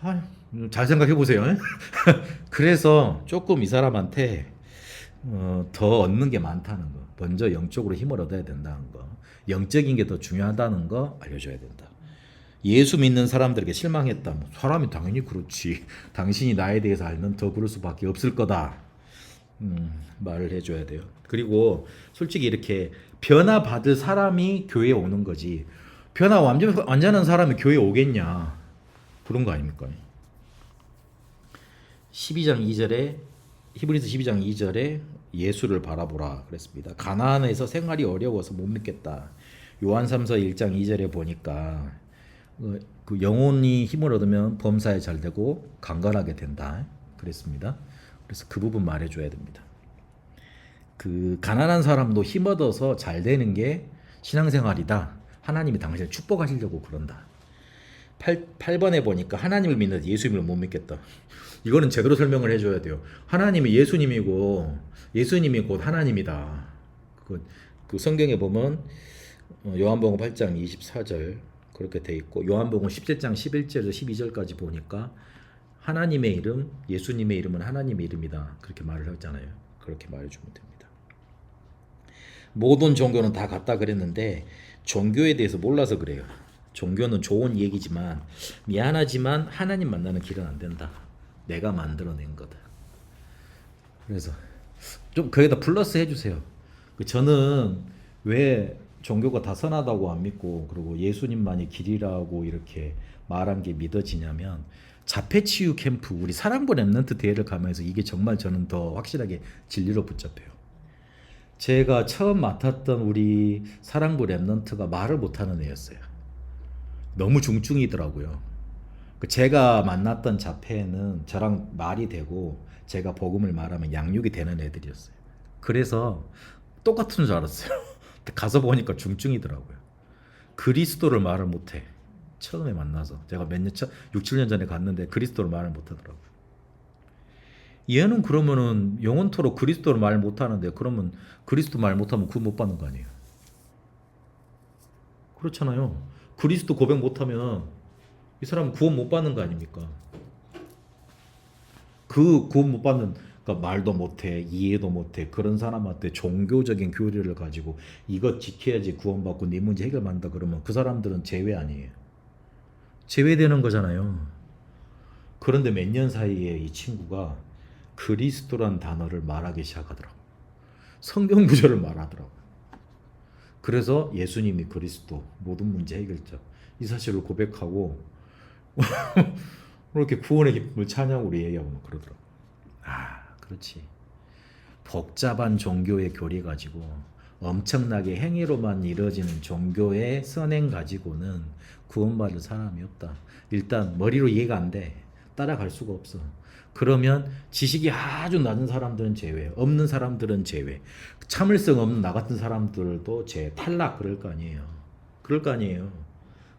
아, 잘 생각해 보세요. 그래서 조금 이 사람한테 더 얻는 게 많다는 거. 먼저 영적으로 힘을 얻어야 된다는 거. 영적인 게 더 중요하다는 거 알려줘야 된다. 예수 믿는 사람들에게 실망했다. 사람이 당연히 그렇지. 당신이 나에 대해서 알면 더 그럴 수밖에 없을 거다. 말을 해줘야 돼요. 그리고 솔직히 이렇게 변화받을 사람이 교회에 오는 거지. 변화 완전한 사람이 교회에 오겠냐. 그런 거 아닙니까? 12장 2절에 히브리서 12장 2절에 예수를 바라보라 그랬습니다. 가나안에서 생활이 어려워서 못 믿겠다. 요한 3서 1장 2절에 보니까 그 영혼이 힘을 얻으면 범사에 잘 되고 강건하게 된다 그랬습니다. 그래서 그 부분 말해줘야 됩니다. 그 가난한 사람도 힘 얻어서 잘 되는 게 신앙생활이다. 하나님이 당신을 축복하시려고 그런다. 8번에 보니까 하나님을 믿는데 예수님을 못 믿겠다. 이거는 제대로 설명을 해줘야 돼요. 하나님이 예수님이고 예수님이 곧 하나님이다. 그 성경에 보면 요한복음 8장 24절 그렇게 돼 있고 요한복음 17장 11절에서 12절까지 보니까 하나님의 이름, 예수님의 이름은 하나님의 이름이다. 그렇게 말을 했잖아요. 그렇게 말해주면 됩니다. 모든 종교는 다 같다 그랬는데 종교에 대해서 몰라서 그래요. 종교는 좋은 얘기지만 미안하지만 하나님 만나는 길은 안 된다. 내가 만들어낸 거다. 그래서 좀 거기다 플러스 해주세요. 저는 왜 종교가 다 선하다고 안 믿고 그리고 예수님만이 길이라고 이렇게 말한 게 믿어지냐면 자폐치유 캠프 우리 사랑부 랩런트 대회를 가면서 이게 정말 저는 더 확실하게 진리로 붙잡혀요. 제가 처음 맡았던 우리 사랑부 랩런트가 말을 못하는 애였어요. 너무 중증이더라고요. 제가 만났던 자폐는 저랑 말이 되고 제가 복음을 말하면 양육이 되는 애들이었어요. 그래서 똑같은 줄 알았어요. 가서 보니까 중증이더라고요. 그리스도를 말을 못해. 처음에 만나서 제가 6, 7년 전에 갔는데 그리스도를 말을 못하더라고요. 얘는 그러면은 영원토록 그리스도를 말 못하는데 그러면 그리스도 말 못하면 구원 못 받는 거 아니에요? 그렇잖아요. 그리스도 고백 못하면 이 사람은 구원 못 받는 거 아닙니까? 그 구원 못 받는 그러니까 말도 못해 이해도 못해 그런 사람한테 종교적인 교리를 가지고 이것 지켜야지 구원받고 네 문제 해결받는다 그러면 그 사람들은 제외 아니에요. 제외되는 거잖아요. 그런데 몇 년 사이에 이 친구가 그리스도란 단어를 말하기 시작하더라고. 성경 구절을 말하더라고. 그래서 예수님이 그리스도 모든 문제 해결자 이 사실을 고백하고 그렇게 구원의 기쁨을 찬양으로 얘기하고 그러더라고. 그렇지. 복잡한 종교의 교리 가지고 엄청나게 행위로만 이루어지는 종교의 선행 가지고는 구원받을 사람이 없다. 일단 머리로 이해가 안 돼. 따라갈 수가 없어. 그러면 지식이 아주 낮은 사람들은 제외, 없는 사람들은 제외, 참을성 없는 나 같은 사람들도 탈락 그럴 거 아니에요. 그럴 거 아니에요.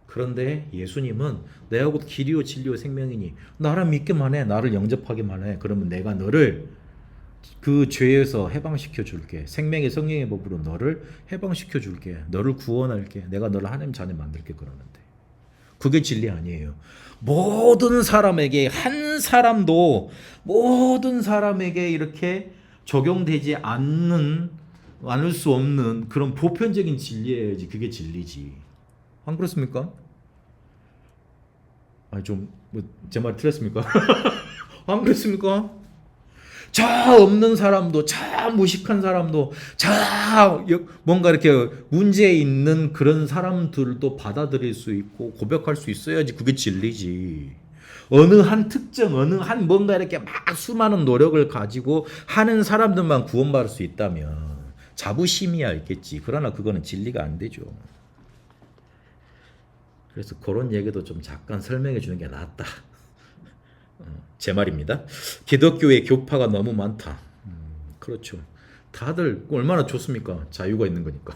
그런데 예수님은 내하고 길이요 진리요 생명이니 나를 믿기만 해. 나를 영접하기만 해. 그러면 내가 너를 그 죄에서 해방시켜 줄게. 생명의 성령의 법으로 너를 해방시켜 줄게. 너를 구원할게. 내가 너를 하나님 자녀 만들게 그러는데 그게 진리 아니에요. 모든 사람에게 한 사람도 모든 사람에게 이렇게 적용되지 않을 수 없는 그런 보편적인 진리여야지 그게 진리지. 안 그렇습니까? 제 말 틀렸습니까? 안 그렇습니까? 저 없는 사람도 저 무식한 사람도 저 뭔가 이렇게 문제 있는 그런 사람들도 받아들일 수 있고 고백할 수 있어야지 그게 진리지. 어느 한 특정 어느 한 뭔가 이렇게 막 수많은 노력을 가지고 하는 사람들만 구원받을 수 있다면 자부심이야 있겠지. 그러나 그거는 진리가 안 되죠. 그래서 그런 얘기도 좀 잠깐 설명해 주는 게 낫다. 제 말입니다. 기독교의 교파가 너무 많다. 그렇죠. 다들 얼마나 좋습니까? 자유가 있는 거니까.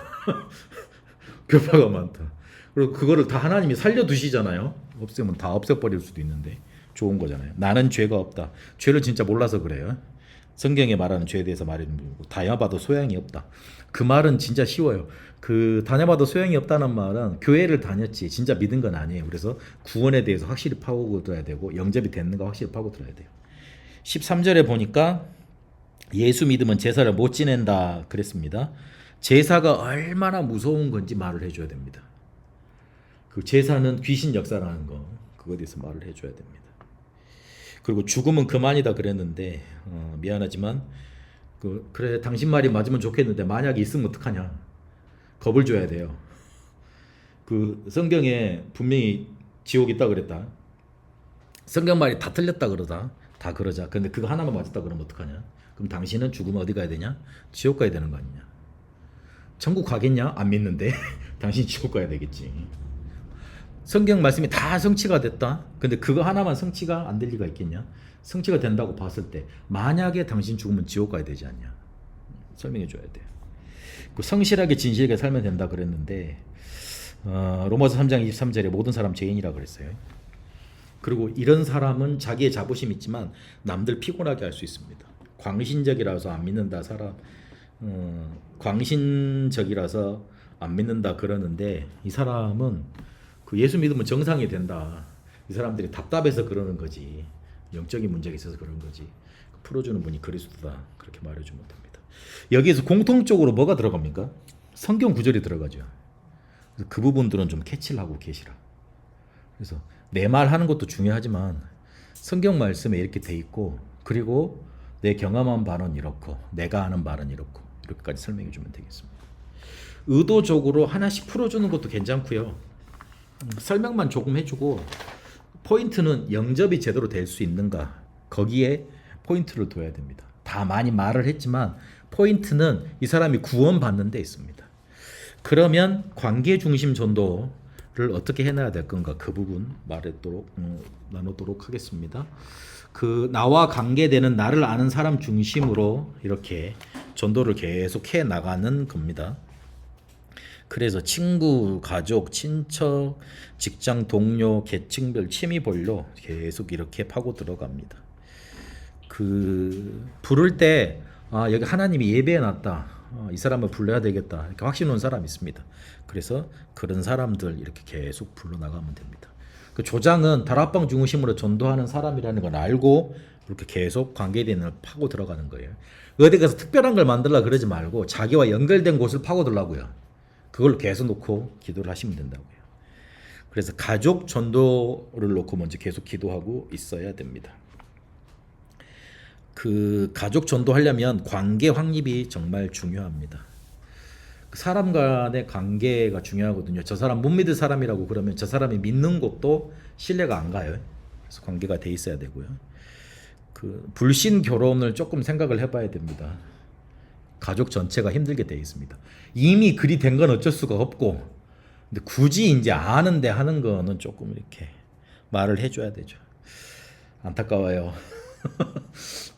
교파가 많다. 그리고 그거를 다 하나님이 살려두시잖아요. 없애면 다 없애버릴 수도 있는데 좋은 거잖아요. 나는 죄가 없다. 죄를 진짜 몰라서 그래요. 성경에 말하는 죄에 대해서 말하는 거고 다녀봐도 소양이 없다. 그 말은 진짜 쉬워요. 그 다녀봐도 소양이 없다는 말은 교회를 다녔지 진짜 믿은 건 아니에요. 그래서 구원에 대해서 확실히 파고들어야 되고 영접이 됐는가 확실히 파고들어야 돼요. 13절에 보니까 예수 믿으면 제사를 못 지낸다 그랬습니다. 제사가 얼마나 무서운 건지 말을 해줘야 됩니다. 그 제사는 귀신 역사라는 거 그거에 대해서 말을 해줘야 됩니다. 그리고 죽음은 그만이다 그랬는데 미안하지만 그래 당신 말이 맞으면 좋겠는데 만약에 있으면 어떡하냐. 겁을 줘야 돼요. 그 성경에 분명히 지옥 있다 그랬다. 성경 말이 다 틀렸다 그러다. 다 그러자. 근데 그거 하나만 맞았다 그러면 어떡하냐. 그럼 당신은 죽으면 어디 가야 되냐? 지옥 가야 되는 거 아니냐. 천국 가겠냐? 안 믿는데. 당신 지옥 가야 되겠지. 성경 말씀이 다 성취가 됐다. 근데 그거 하나만 성취가 안 될 리가 있겠냐? 성취가 된다고 봤을 때 만약에 당신 죽으면 지옥 가야 되지 않냐? 설명해 줘야 돼요. 성실하게 진실하게 살면 된다 그랬는데 로마서 3장 23절에 모든 사람 죄인이라 그랬어요. 그리고 이런 사람은 자기의 자부심 있지만 남들 피곤하게 할 수 있습니다. 광신적이라서 안 믿는다 사람 광신적이라서 안 믿는다 그러는데 이 사람은 그 예수 믿으면 정상이 된다. 이 사람들이 답답해서 그러는 거지. 영적인 문제가 있어서 그런 거지. 풀어주는 분이 그리스도다. 그렇게 말해주면 됩니다. 여기에서 공통적으로 뭐가 들어갑니까? 성경 구절이 들어가죠. 그래서 그 부분들은 좀 캐치를 하고 계시라. 그래서 내 말 하는 것도 중요하지만 성경 말씀에 이렇게 돼 있고 그리고 내 경험한 바는 이렇고 내가 아는 바는 이렇고 이렇게까지 설명해 주면 되겠습니다. 의도적으로 하나씩 풀어주는 것도 괜찮고요. 설명만 조금 해주고 포인트는 영접이 제대로 될 수 있는가 거기에 포인트를 둬야 됩니다. 다 많이 말을 했지만 포인트는 이 사람이 구원받는 데 있습니다. 그러면 관계 중심 전도를 어떻게 해놔야 될 건가 그 부분 나누도록 하겠습니다. 그 나와 관계되는 나를 아는 사람 중심으로 이렇게 전도를 계속 해 나가는 겁니다. 그래서 친구, 가족, 친척, 직장 동료, 계층별, 취미별로 계속 이렇게 파고 들어갑니다. 그 부를 때 여기 하나님이 예배해놨다. 이 사람을 불러야 되겠다. 이렇게 확신 온 사람이 있습니다. 그래서 그런 사람들 이렇게 계속 불러나가면 됩니다. 그 조장은 다락방 중심으로 전도하는 사람이라는 걸 알고 이렇게 계속 관계되는 파고 들어가는 거예요. 어디 가서 특별한 걸 만들라 그러지 말고 자기와 연결된 곳을 파고들라고요. 그걸 계속 놓고 기도를 하시면 된다고요. 그래서 가족 전도를 놓고 먼저 계속 기도하고 있어야 됩니다. 그 가족 전도하려면 관계 확립이 정말 중요합니다. 사람 간의 관계가 중요하거든요. 저 사람 못 믿을 사람이라고 그러면 저 사람이 믿는 것도 신뢰가 안 가요. 그래서 관계가 돼 있어야 되고요. 그 불신 결혼을 조금 생각을 해봐야 됩니다. 가족 전체가 힘들게 돼 있습니다. 이미 그리 된 건 어쩔 수가 없고, 근데 굳이 이제 아는데 하는 거는 조금 이렇게 말을 해줘야 되죠. 안타까워요.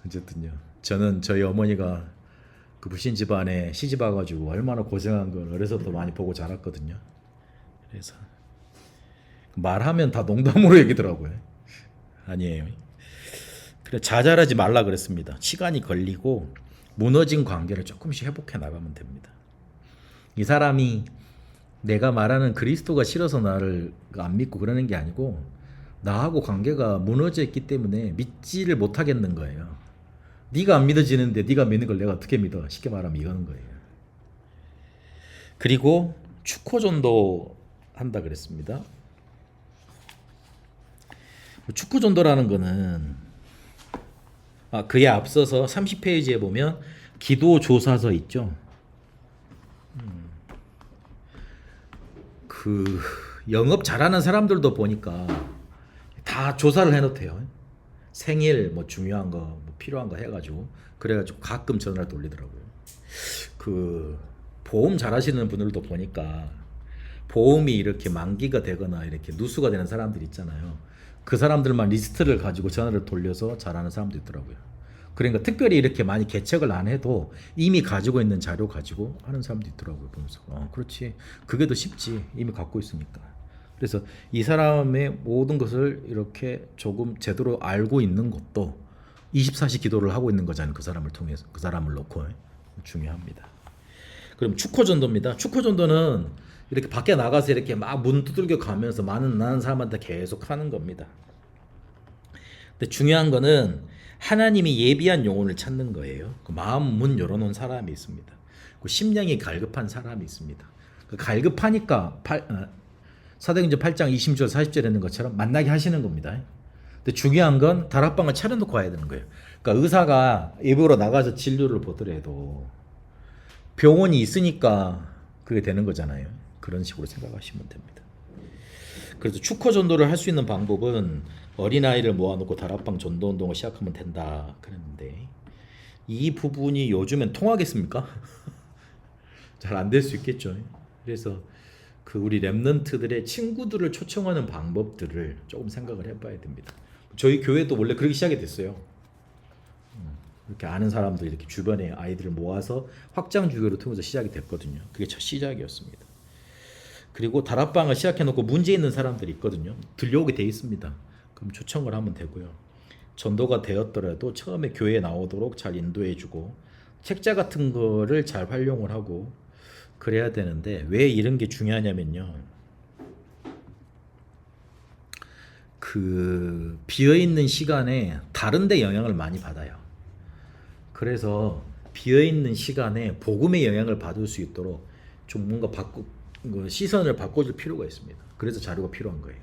어쨌든요. 저는 저희 어머니가 그 불신 집안에 시집 와가지고 얼마나 고생한 걸 어려서부터 많이 보고 자랐거든요. 그래서 말하면 다 농담으로 얘기더라고요. 아니에요. 그래 자잘하지 말라 그랬습니다. 시간이 걸리고 무너진 관계를 조금씩 회복해 나가면 됩니다. 이 사람이 내가 말하는 그리스도가 싫어서 나를 안 믿고 그러는 게 아니고 나하고 관계가 무너져 있기 때문에 믿지를 못하겠는 거예요. 네가 안 믿어지는데 네가 믿는 걸 내가 어떻게 믿어? 쉽게 말하면 이거는 거예요. 그리고 축호전도 한다 그랬습니다. 축호전도라는 거는 그에 앞서서 30페이지에 보면 기도조사서 있죠. 그 영업 잘하는 사람들도 보니까 다 조사를 해놓대요. 생일 뭐 중요한 거 뭐 필요한 거 해가지고 그래가지고 가끔 전화를 돌리더라고요. 그 보험 잘하시는 분들도 보니까 보험이 이렇게 만기가 되거나 이렇게 누수가 되는 사람들 있잖아요. 그 사람들만 리스트를 가지고 전화를 돌려서 잘하는 사람도 있더라고요. 그러니까 특별히 이렇게 많이 개척을 안 해도 이미 가지고 있는 자료 가지고 하는 사람도 있더라고요. 보면서 그렇지, 그게 더 쉽지, 이미 갖고 있으니까. 그래서 이 사람의 모든 것을 이렇게 조금 제대로 알고 있는 것도 24시 기도를 하고 있는 거잖아요. 그 사람을 통해서, 그 사람을 놓고. 중요합니다. 그럼 축호전도입니다. 축호전도는 이렇게 밖에 나가서 이렇게 막 문 두들겨 가면서 많은 사람한테 계속 하는 겁니다. 근데 중요한 거는 하나님이 예비한 영혼을 찾는 거예요. 그 마음 문 열어놓은 사람이 있습니다. 그 심령이 갈급한 사람이 있습니다. 그 갈급하니까 사도행전 8장 20절 40절 했는 것처럼 만나게 하시는 겁니다. 근데 중요한 건 다락방을 차려놓고 와야 되는 거예요. 그러니까 의사가 외부로 나가서 진료를 보더라도 병원이 있으니까 그게 되는 거잖아요. 그런 식으로 생각하시면 됩니다. 그래서 축호 전도를 할 수 있는 방법은 어린아이를 모아놓고 다락방 전도 운동을 시작하면 된다 그랬는데, 이 부분이 요즘엔 통하겠습니까? 잘 안 될 수 있겠죠. 그래서 그 우리 랩런트들의 친구들을 초청하는 방법들을 조금 생각을 해봐야 됩니다. 저희 교회도 원래 그렇게 시작이 됐어요. 이렇게 아는 사람들 이렇게 주변에 아이들을 모아서 확장 주교를 통해서 시작이 됐거든요. 그게 첫 시작이었습니다. 그리고 다락방을 시작해놓고 문제 있는 사람들이 있거든요. 들려오게 돼 있습니다. 그럼 초청을 하면 되고요. 전도가 되었더라도 처음에 교회에 나오도록 잘 인도해주고 책자 같은 거를 잘 활용을 하고 그래야 되는데, 왜 이런 게 중요하냐면요. 그 비어있는 시간에 다른 데 영향을 많이 받아요. 그래서 비어있는 시간에 복음의 영향을 받을 수 있도록 좀 뭔가 시선을 바꿔줄 필요가 있습니다. 그래서 자료가 필요한 거예요.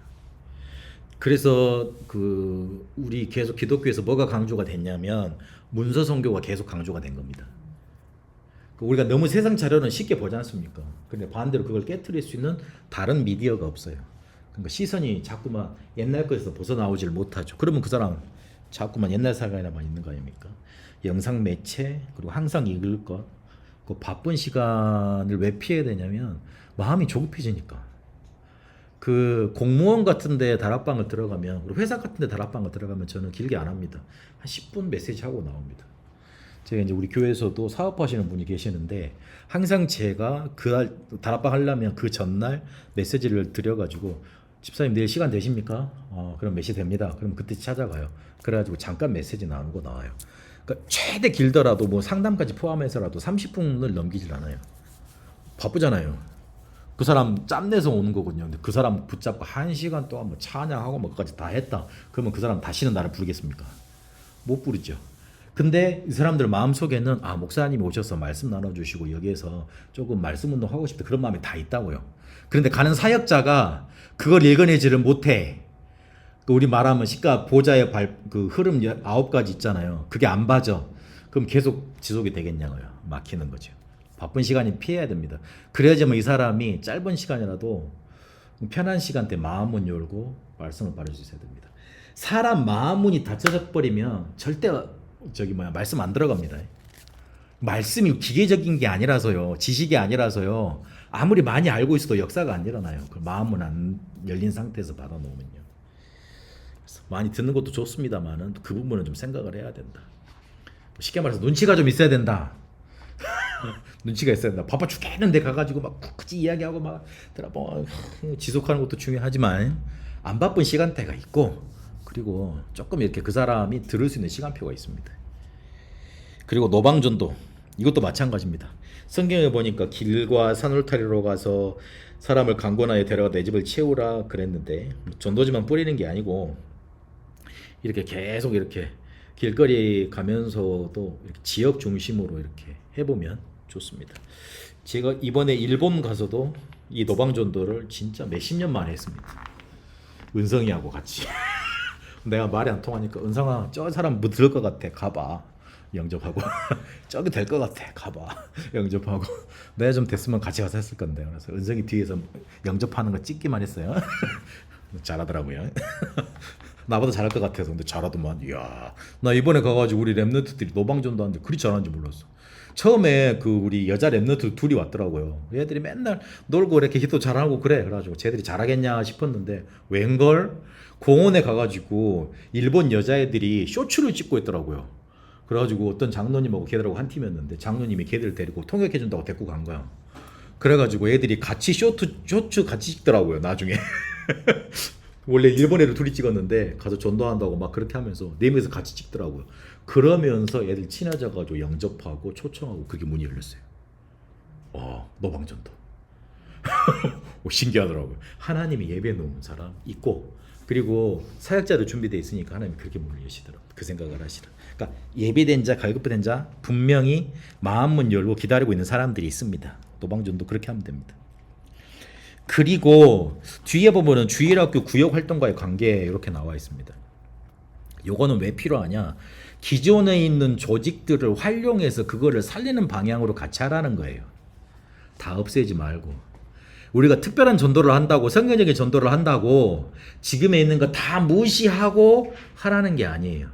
그래서 그 우리 계속 기독교에서 뭐가 강조가 됐냐면 문서 선교가 계속 강조가 된 겁니다. 우리가 너무 세상 자료는 쉽게 보지 않습니까? 근데 반대로 그걸 깨트릴 수 있는 다른 미디어가 없어요. 그러니까 시선이 자꾸만 옛날 것에서 벗어나오질 못하죠. 그러면 그 사람 자꾸만 옛날 사관에만 있는 거 아닙니까? 영상 매체, 그리고 항상 읽을 것, 그 바쁜 시간을 왜 피해야 되냐면 마음이 조급해지니까. 그 공무원 같은데 다락방을 들어가면, 그리고 회사 같은데 다락방을 들어가면 저는 길게 안 합니다. 한 10분 메시지 하고 나옵니다. 제가 이제 우리 교회에서도 사업하시는 분이 계시는데 항상 제가 그날 다락방 하려면 그 전날 메시지를 드려가지고, 집사님 내일 시간 되십니까? 그럼 몇 시 됩니다. 그럼 그때 찾아가요. 그래가지고 잠깐 메시지 나누고 나와요. 그러니까 최대 길더라도 뭐 상담까지 포함해서라도 30분을 넘기질 않아요. 바쁘잖아요. 그 사람 짬내서 오는 거거든요. 근데 그 사람 붙잡고 1시간 동안 뭐 찬양하고 뭐까지 다 했다. 그러면 그 사람 다시는 나를 부르겠습니까? 못 부르죠. 근데 이 사람들 마음속에는 목사님이 오셔서 말씀 나눠주시고 여기에서 조금 말씀 운동하고 싶다, 그런 마음이 다 있다고요. 그런데 가는 사역자가 그걸 읽어내지를 못해. 우리 말하면 시가 보좌의 그 흐름 9가지 있잖아요. 그게 안 봐져. 그럼 계속 지속이 되겠냐고요. 막히는 거죠. 바쁜 시간이 피해야 됩니다. 그래야지만 이 사람이 짧은 시간이라도 편한 시간대 마음문 열고 말씀을 받아주셔야 됩니다. 사람 마음문이 닫혀져 버리면 절대 말씀 안 들어갑니다. 말씀이 기계적인 게 아니라서요, 지식이 아니라서요, 아무리 많이 알고 있어도 역사가 안 일어나요. 그 마음은 안 열린 상태에서 받아놓으면요. 많이 듣는 것도 좋습니다만은 그 부분은 좀 생각을 해야 된다. 쉽게 말해서 눈치가 좀 있어야 된다. 눈치가 있어야 된다. 바빠 죽겠는데 가가지고 막 굳이 이야기하고 막 지속하는 것도 중요하지만 안 바쁜 시간대가 있고, 그리고 조금 이렇게 그 사람이 들을 수 있는 시간표가 있습니다. 그리고 노방전도, 이것도 마찬가지입니다. 성경에 보니까 길과 산울타리로 가서 사람을 강권하여 데려가 내 집을 채우라 그랬는데, 전도지만 뿌리는 게 아니고 이렇게 계속 이렇게 길거리 가면서도 이렇게 지역 중심으로 이렇게 해보면 좋습니다. 제가 이번에 일본 가서도 이 노방전도를 진짜 몇십 년 만에 했습니다. 은성이하고 같이. 내가 말이 안 통하니까, 은성아 저 사람 뭐 들을 것 같아, 가봐, 영접하고. 저기 될 것 같아, 가봐, 영접하고. 내가 좀 됐으면 같이 가서 했을 건데. 그래서 은성이 뒤에서 영접하는 거 찍기만 했어요. 잘하더라고요. 나보다 잘할 것 같아서. 근데 잘하더만. 이야, 나 이번에 가가지고 우리 랩런트들이 노방전도 하는데 그리 잘하는지 몰랐어. 처음에 그 우리 여자 랩런트 둘이 왔더라고요. 얘들이 맨날 놀고 이렇게 기도 잘하고 그래. 그래가지고 쟤들이 잘하겠냐 싶었는데 웬걸 공원에 가가지고 일본 여자애들이 쇼츠를 찍고 있더라고요. 그래가지고 어떤 장로님하고 걔들하고 한 팀이었는데 장로님이 걔들 데리고 통역해준다고 데리고 간 거야. 그래가지고 애들이 같이 쇼츠 같이 찍더라고요. 나중에 원래 일본 애를 둘이 찍었는데 가서 전도한다고 막 그렇게 하면서 네 명이서 같이 찍더라고요. 그러면서 애들 친해져가지고 영접하고 초청하고 그게 문이 열렸어요. 노방전도. 신기하더라고요. 하나님이 예배 놓은 사람 있고 그리고 사역자도 준비되어 있으니까 하나님이 그렇게 문을 여시더라고요. 그 생각을 하시라. 그러니까 예비된 자, 갈급된 자 분명히 마음문 열고 기다리고 있는 사람들이 있습니다. 노방전도 그렇게 하면 됩니다. 그리고 뒤에 보면은 주일학교 구역 활동과의 관계 이렇게 나와 있습니다. 요거는 왜 필요하냐? 기존에 있는 조직들을 활용해서 그거를 살리는 방향으로 같이 하라는 거예요. 다 없애지 말고. 우리가 특별한 전도를 한다고, 성경적인 전도를 한다고 지금에 있는 거 다 무시하고 하라는 게 아니에요.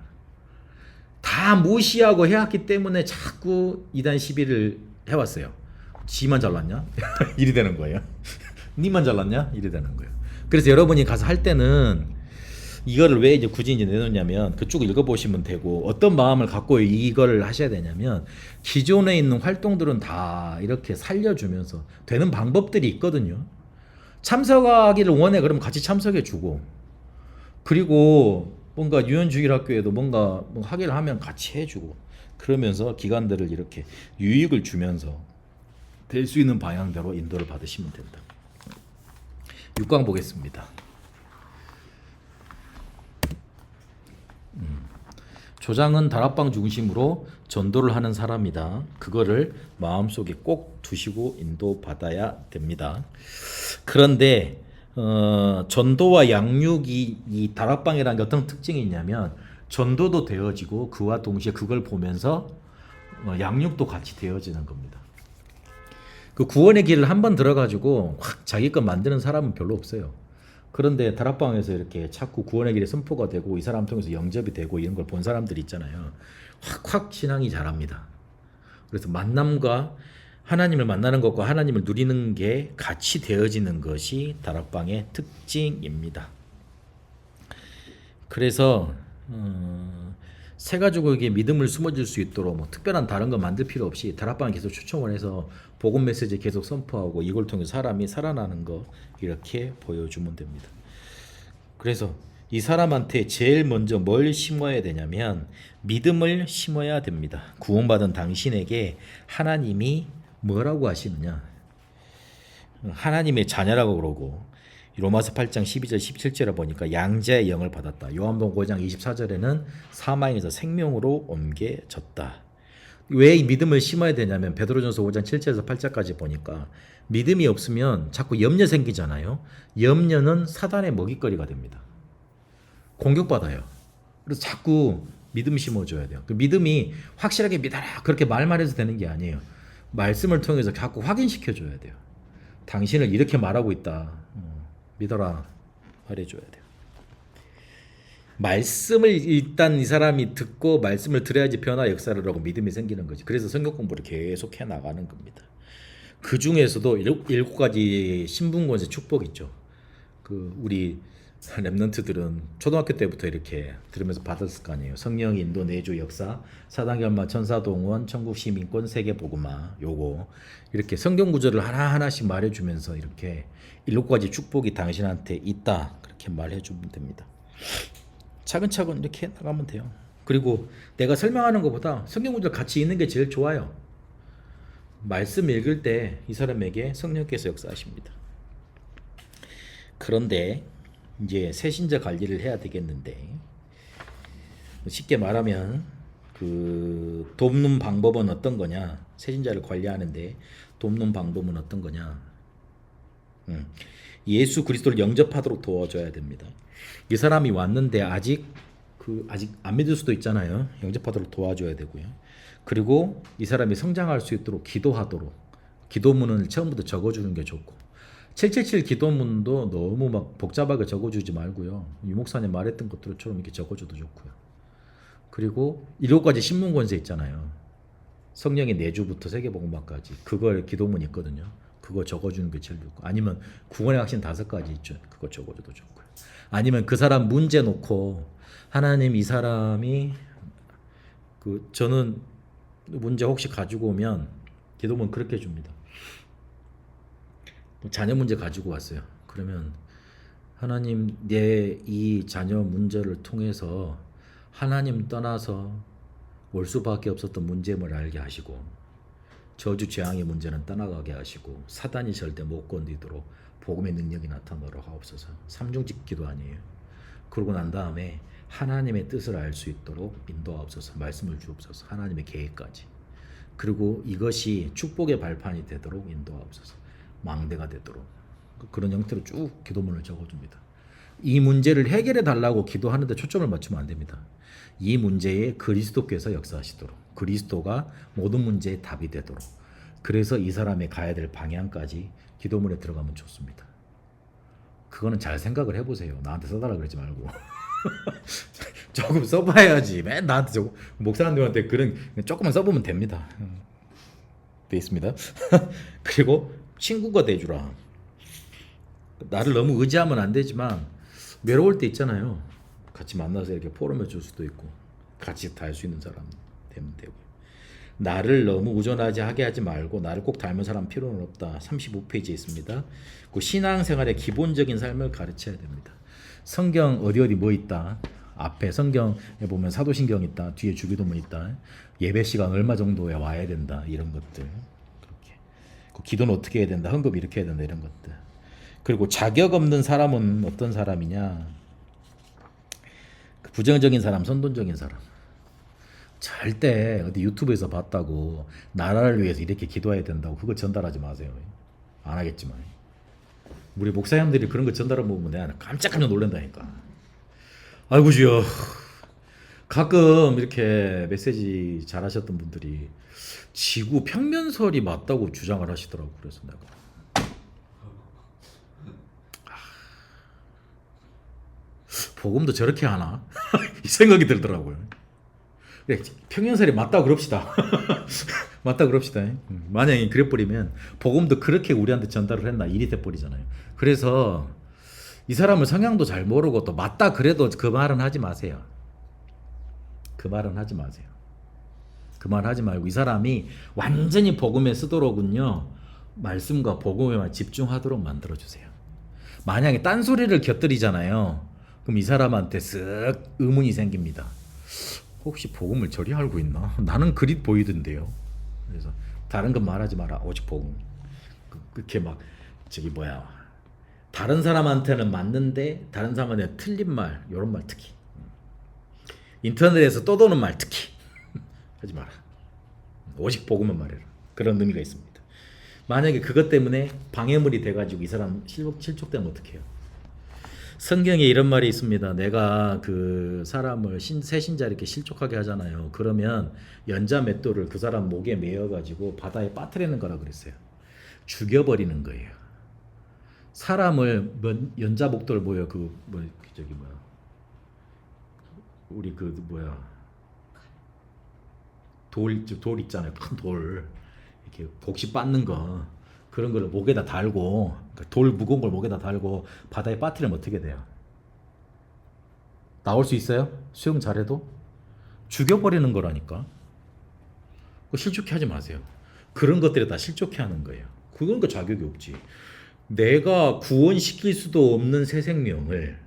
다 무시하고 해왔기 때문에 자꾸 이단 시비를 해왔어요. 지만 잘났냐? 이리 되는 거예요. 니만 잘났냐? 이래 되는 거예요. 그래서 여러분이 가서 할 때는 이거를 왜 이제 굳이 이제 내놓냐면 그쪽 읽어보시면 되고 어떤 마음을 갖고 이거를 하셔야 되냐면 기존에 있는 활동들은 다 이렇게 살려주면서 되는 방법들이 있거든요. 참석하기를 원해 그러면 같이 참석해주고 그리고 뭔가 유연주일학교에도 뭔가 하기를 하면 같이 해주고 그러면서 기관들을 이렇게 유익을 주면서 될 수 있는 방향대로 인도를 받으시면 된다. 6강 보겠습니다. 조장은 다락방 중심으로 전도를 하는 사람이다. 그거를 마음속에 꼭 두시고 인도받아야 됩니다. 그런데 전도와 양육이 이 다락방이라는 게 어떤 특징이 있냐면 전도도 되어지고 그와 동시에 그걸 보면서 양육도 같이 되어지는 겁니다. 그 구원의 길을 한번 들어가지고 확 자기 것 만드는 사람은 별로 없어요. 그런데 다락방에서 이렇게 자꾸 구원의 길이 선포가 되고 이 사람 통해서 영접이 되고 이런 걸 본 사람들 있잖아요. 확 신앙이 자랍니다. 그래서 만남과 하나님을 만나는 것과 하나님을 누리는 게 같이 되어지는 것이 다락방의 특징입니다. 그래서 새 가족에게 믿음을 숨어줄 수 있도록 뭐 특별한 다른 거 만들 필요 없이 다락방에 계속 초청을 해서 복음 메시지 계속 선포하고 이걸 통해 사람이 살아나는 거 이렇게 보여주면 됩니다. 그래서 이 사람한테 제일 먼저 뭘 심어야 되냐면 믿음을 심어야 됩니다. 구원받은 당신에게 하나님이 뭐라고 하시느냐? 하나님의 자녀라고 그러고 로마서 8장 12절 17절에 보니까 양자의 영을 받았다. 요한복음 5장 24절에는 사망에서 생명으로 옮겨졌다. 왜 이 믿음을 심어야 되냐면 베드로전서 5장 7절에서 8절까지 보니까 믿음이 없으면 자꾸 염려 생기잖아요. 염려는 사단의 먹잇거리가 됩니다. 공격받아요. 그래서 자꾸 믿음 심어줘야 돼요. 그 믿음이 확실하게 믿어라 그렇게 말만 해서 되는 게 아니에요. 말씀을 통해서 자꾸 확인시켜줘야 돼요. 당신을 이렇게 말하고 있다. 믿어라 말해줘야 돼요. 말씀을 일단 이 사람이 듣고 말씀을 들어야지 변화 역사를 하고 믿음이 생기는 거지. 그래서 성경 공부를 계속 해 나가는 겁니다. 그 중에서도 7가지 신분권세 축복 있죠. 그 우리 랩런트들은 초등학교 때부터 이렇게 들으면서 받았을 거 아니에요. 성령 인도 내주 역사, 사단결마 천사동원, 천국 시민권, 세계 복음화 요거 이렇게 성경 구절을 하나하나씩 말해주면서 이렇게 7가지 축복이 당신한테 있다 그렇게 말해주면 됩니다. 차근차근 이렇게 나가면 돼요. 그리고 내가 설명하는 것보다 성경 구절 같이 있는 게 제일 좋아요. 말씀 읽을 때 이 사람에게 성령께서 역사하십니다. 그런데 이제 새신자 관리를 해야 되겠는데 쉽게 말하면 그 돕는 방법은 어떤 거냐? 새신자를 관리하는데 돕는 방법은 어떤 거냐? 예수 그리스도를 영접하도록 도와줘야 됩니다. 이 사람이 왔는데 아직 안 믿을 수도 있잖아요. 영접하도록 도와줘야 되고요. 그리고 이 사람이 성장할 수 있도록 기도하도록 기도문을 처음부터 적어주는 게 좋고 777 기도문도 너무 막 복잡하게 적어주지 말고요. 유 목사님 말했던 것들처럼 이렇게 적어줘도 좋고요. 그리고 7가지 신문권세 있잖아요. 성령의 내주부터 세계복음화까지 그걸 기도문이 있거든요. 그거 적어주는 게 제일 좋고, 아니면 구원의 확신 5가지 있죠. 그거 적어줘도 좋고요. 아니면 그 사람 문제 놓고 하나님 이 사람이 저는 문제 혹시 가지고 오면 기도문 그렇게 줍니다. 자녀 문제 가지고 왔어요. 그러면 하나님 내 이 자녀 문제를 통해서 하나님 떠나서 올 수밖에 없었던 문제임을 알게 하시고 저주 재앙의 문제는 떠나가게 하시고 사단이 절대 못 건드리도록 복음의 능력이 나타나도록 하옵소서. 삼중직 기도 아니에요. 그러고 난 다음에 하나님의 뜻을 알 수 있도록 인도하옵소서. 말씀을 주옵소서. 하나님의 계획까지. 그리고 이것이 축복의 발판이 되도록 인도하옵소서. 망대가 되도록. 그런 형태로 쭉 기도문을 적어줍니다. 이 문제를 해결해 달라고 기도하는데 초점을 맞추면 안 됩니다. 이 문제에 그리스도께서 역사하시도록, 그리스도가 모든 문제의 답이 되도록, 그래서 이 사람이 가야 될 방향까지 기도문에 들어가면 좋습니다. 그거는 잘 생각을 해보세요. 나한테 써달라 그러지 말고 조금 써봐야지. 맨 나한테 저거 목사님들한테 그런 조금만 써보면 됩니다. 돼 있습니다. 그리고 친구가 돼주라. 나를 너무 의지하면 안 되지만 외로울 때 있잖아요. 같이 만나서 이렇게 포럼해 줄 수도 있고 같이 다 할 수 있는 사람 되면 되고, 나를 너무 의존하지 하게 하지 말고 나를 꼭 닮은 사람 필요는 없다. 35페이지에 있습니다. 그 신앙생활의 기본적인 삶을 가르쳐야 됩니다. 성경 어디 뭐 있다. 앞에 성경에 보면 사도신경 있다. 뒤에 주기도문 있다. 예배 시간 얼마 정도에 와야 된다. 이런 것들. 그렇게. 그 기도는 어떻게 해야 된다. 헌금 이렇게 해야 된다. 이런 것들. 그리고 자격 없는 사람은 어떤 사람이냐. 부정적인 사람, 선동적인 사람. 절대 어디 유튜브에서 봤다고 나라를 위해서 이렇게 기도해야 된다고 그거 전달하지 마세요. 안 하겠지만 우리 목사님들이 그런 거 전달하면 보면 내가 깜짝깜짝 놀란다니까. 아이고 주여. 가끔 이렇게 메시지 잘하셨던 분들이 지구 평면설이 맞다고 주장을 하시더라고. 그래서 내가 복음도 저렇게 하나? 이 생각이 들더라고요. 그래, 평면설이 맞다고 그럽시다. 맞다고 그럽시다. 만약에 그래버리면 복음도 그렇게 우리한테 전달을 했나 일이 돼버리잖아요. 그래서 이 사람을 성향도 잘 모르고 또 맞다 그래도 그 말은 하지 마세요. 그 말은 하지 마세요. 그 말 하지 말고 이 사람이 완전히 복음에 쓰도록은요, 말씀과 복음에만 집중하도록 만들어주세요. 만약에 딴소리를 곁들이잖아요. 그럼 이 사람한테 쓱 의문이 생깁니다. 혹시 복음을 저리 알고 있나? 나는 그리 보이던데요. 그래서 다른 건 말하지 마라. 오직 복음. 그렇게 막 다른 사람한테는 맞는데 다른 사람한테 틀린 말, 이런 말 특히 인터넷에서 떠도는 말 특히 하지 마라. 오직 복음만 말해라. 그런 의미가 있습니다. 만약에 그것 때문에 방해물이 돼가지고 이 사람 실족되면 어떡해요? 성경에 이런 말이 있습니다. 내가 그 사람을 새신자 이렇게 실족하게 하잖아요. 그러면 연자 맷돌을 그 사람 목에 매어가지고 바다에 빠뜨리는 거라 그랬어요. 죽여버리는 거예요. 사람을 연자 목돌 돌 있잖아요. 큰 돌 이렇게 복시 빻는 거, 그런 거를 목에다 달고, 돌 무거운 걸 목에다 달고 바다에 빠뜨리면 어떻게 돼요? 나올 수 있어요? 수영 잘해도? 죽여버리는 거라니까. 실족해 하지 마세요. 그런 것들에 다 실족해 하는 거예요. 그건 그 자격이 없지. 내가 구원시킬 수도 없는 새 생명을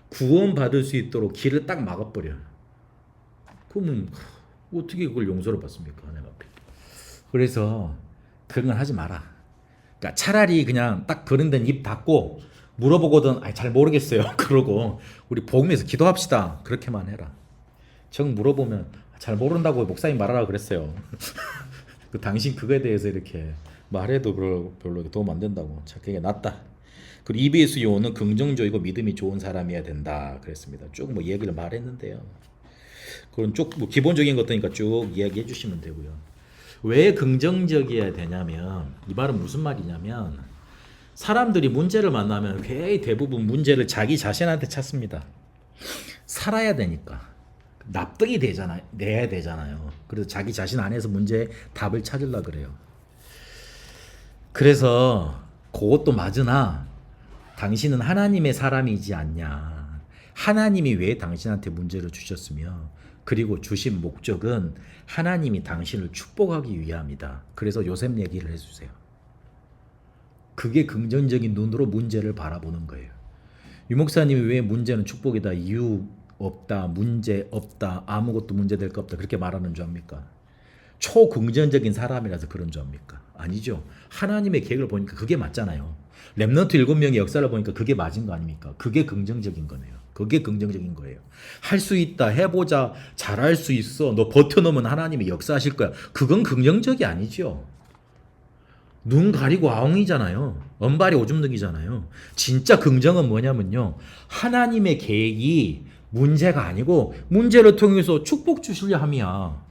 구원받을 수 있도록 길을 딱 막아버려. 그러면 어떻게 그걸 용서를 받습니까? 하나님 앞에. 그래서 그런 건 하지 마라. 그러니까 차라리 그냥 딱 그런 데는 입 닫고 물어보거든 잘 모르겠어요. 그러고 우리 복음에서 기도합시다. 그렇게만 해라. 정 물어보면 잘 모른다고 목사님 말하라 그랬어요. 당신 그거에 대해서 이렇게 말해도 별로 도움 안 된다고. 그게 낫다. 그리고 EBS 요원은 긍정적이고 믿음이 좋은 사람이어야 된다 그랬습니다. 쭉 얘기를 말했는데요. 그런 쭉 기본적인 것들이니까 쭉 이야기해 주시면 되고요. 왜 긍정적이어야 되냐면, 이 말은 무슨 말이냐면, 사람들이 문제를 만나면 거의 대부분 문제를 자기 자신한테 찾습니다. 살아야 되니까. 납득이 내야 되잖아요. 그래서 자기 자신 안에서 문제의 답을 찾으려 그래요. 그래서 그것도 맞으나 당신은 하나님의 사람이지 않냐. 하나님이 왜 당신한테 문제를 주셨으며 그리고 주신 목적은 하나님이 당신을 축복하기 위함이다. 그래서 요셉 얘기를 해주세요. 그게 긍정적인 눈으로 문제를 바라보는 거예요. 유 목사님이 왜 문제는 축복이다, 이유 없다, 문제 없다, 아무것도 문제될 거 없다 그렇게 말하는 줄 압니까? 초긍정적인 사람이라서 그런 줄 압니까? 아니죠. 하나님의 계획을 보니까 그게 맞잖아요. 렘넌트 7명의 역사를 보니까 그게 맞은 거 아닙니까? 그게 긍정적인 거네요. 그게 긍정적인 거예요. 할 수 있다, 해보자, 잘할 수 있어, 너 버텨놓으면 하나님이 역사하실 거야. 그건 긍정적이 아니죠. 눈 가리고 아웅이잖아요. 언발이 오줌 누기잖아요. 진짜 긍정은 뭐냐면요. 하나님의 계획이 문제가 아니고 문제를 통해서 축복 주시려 함이야.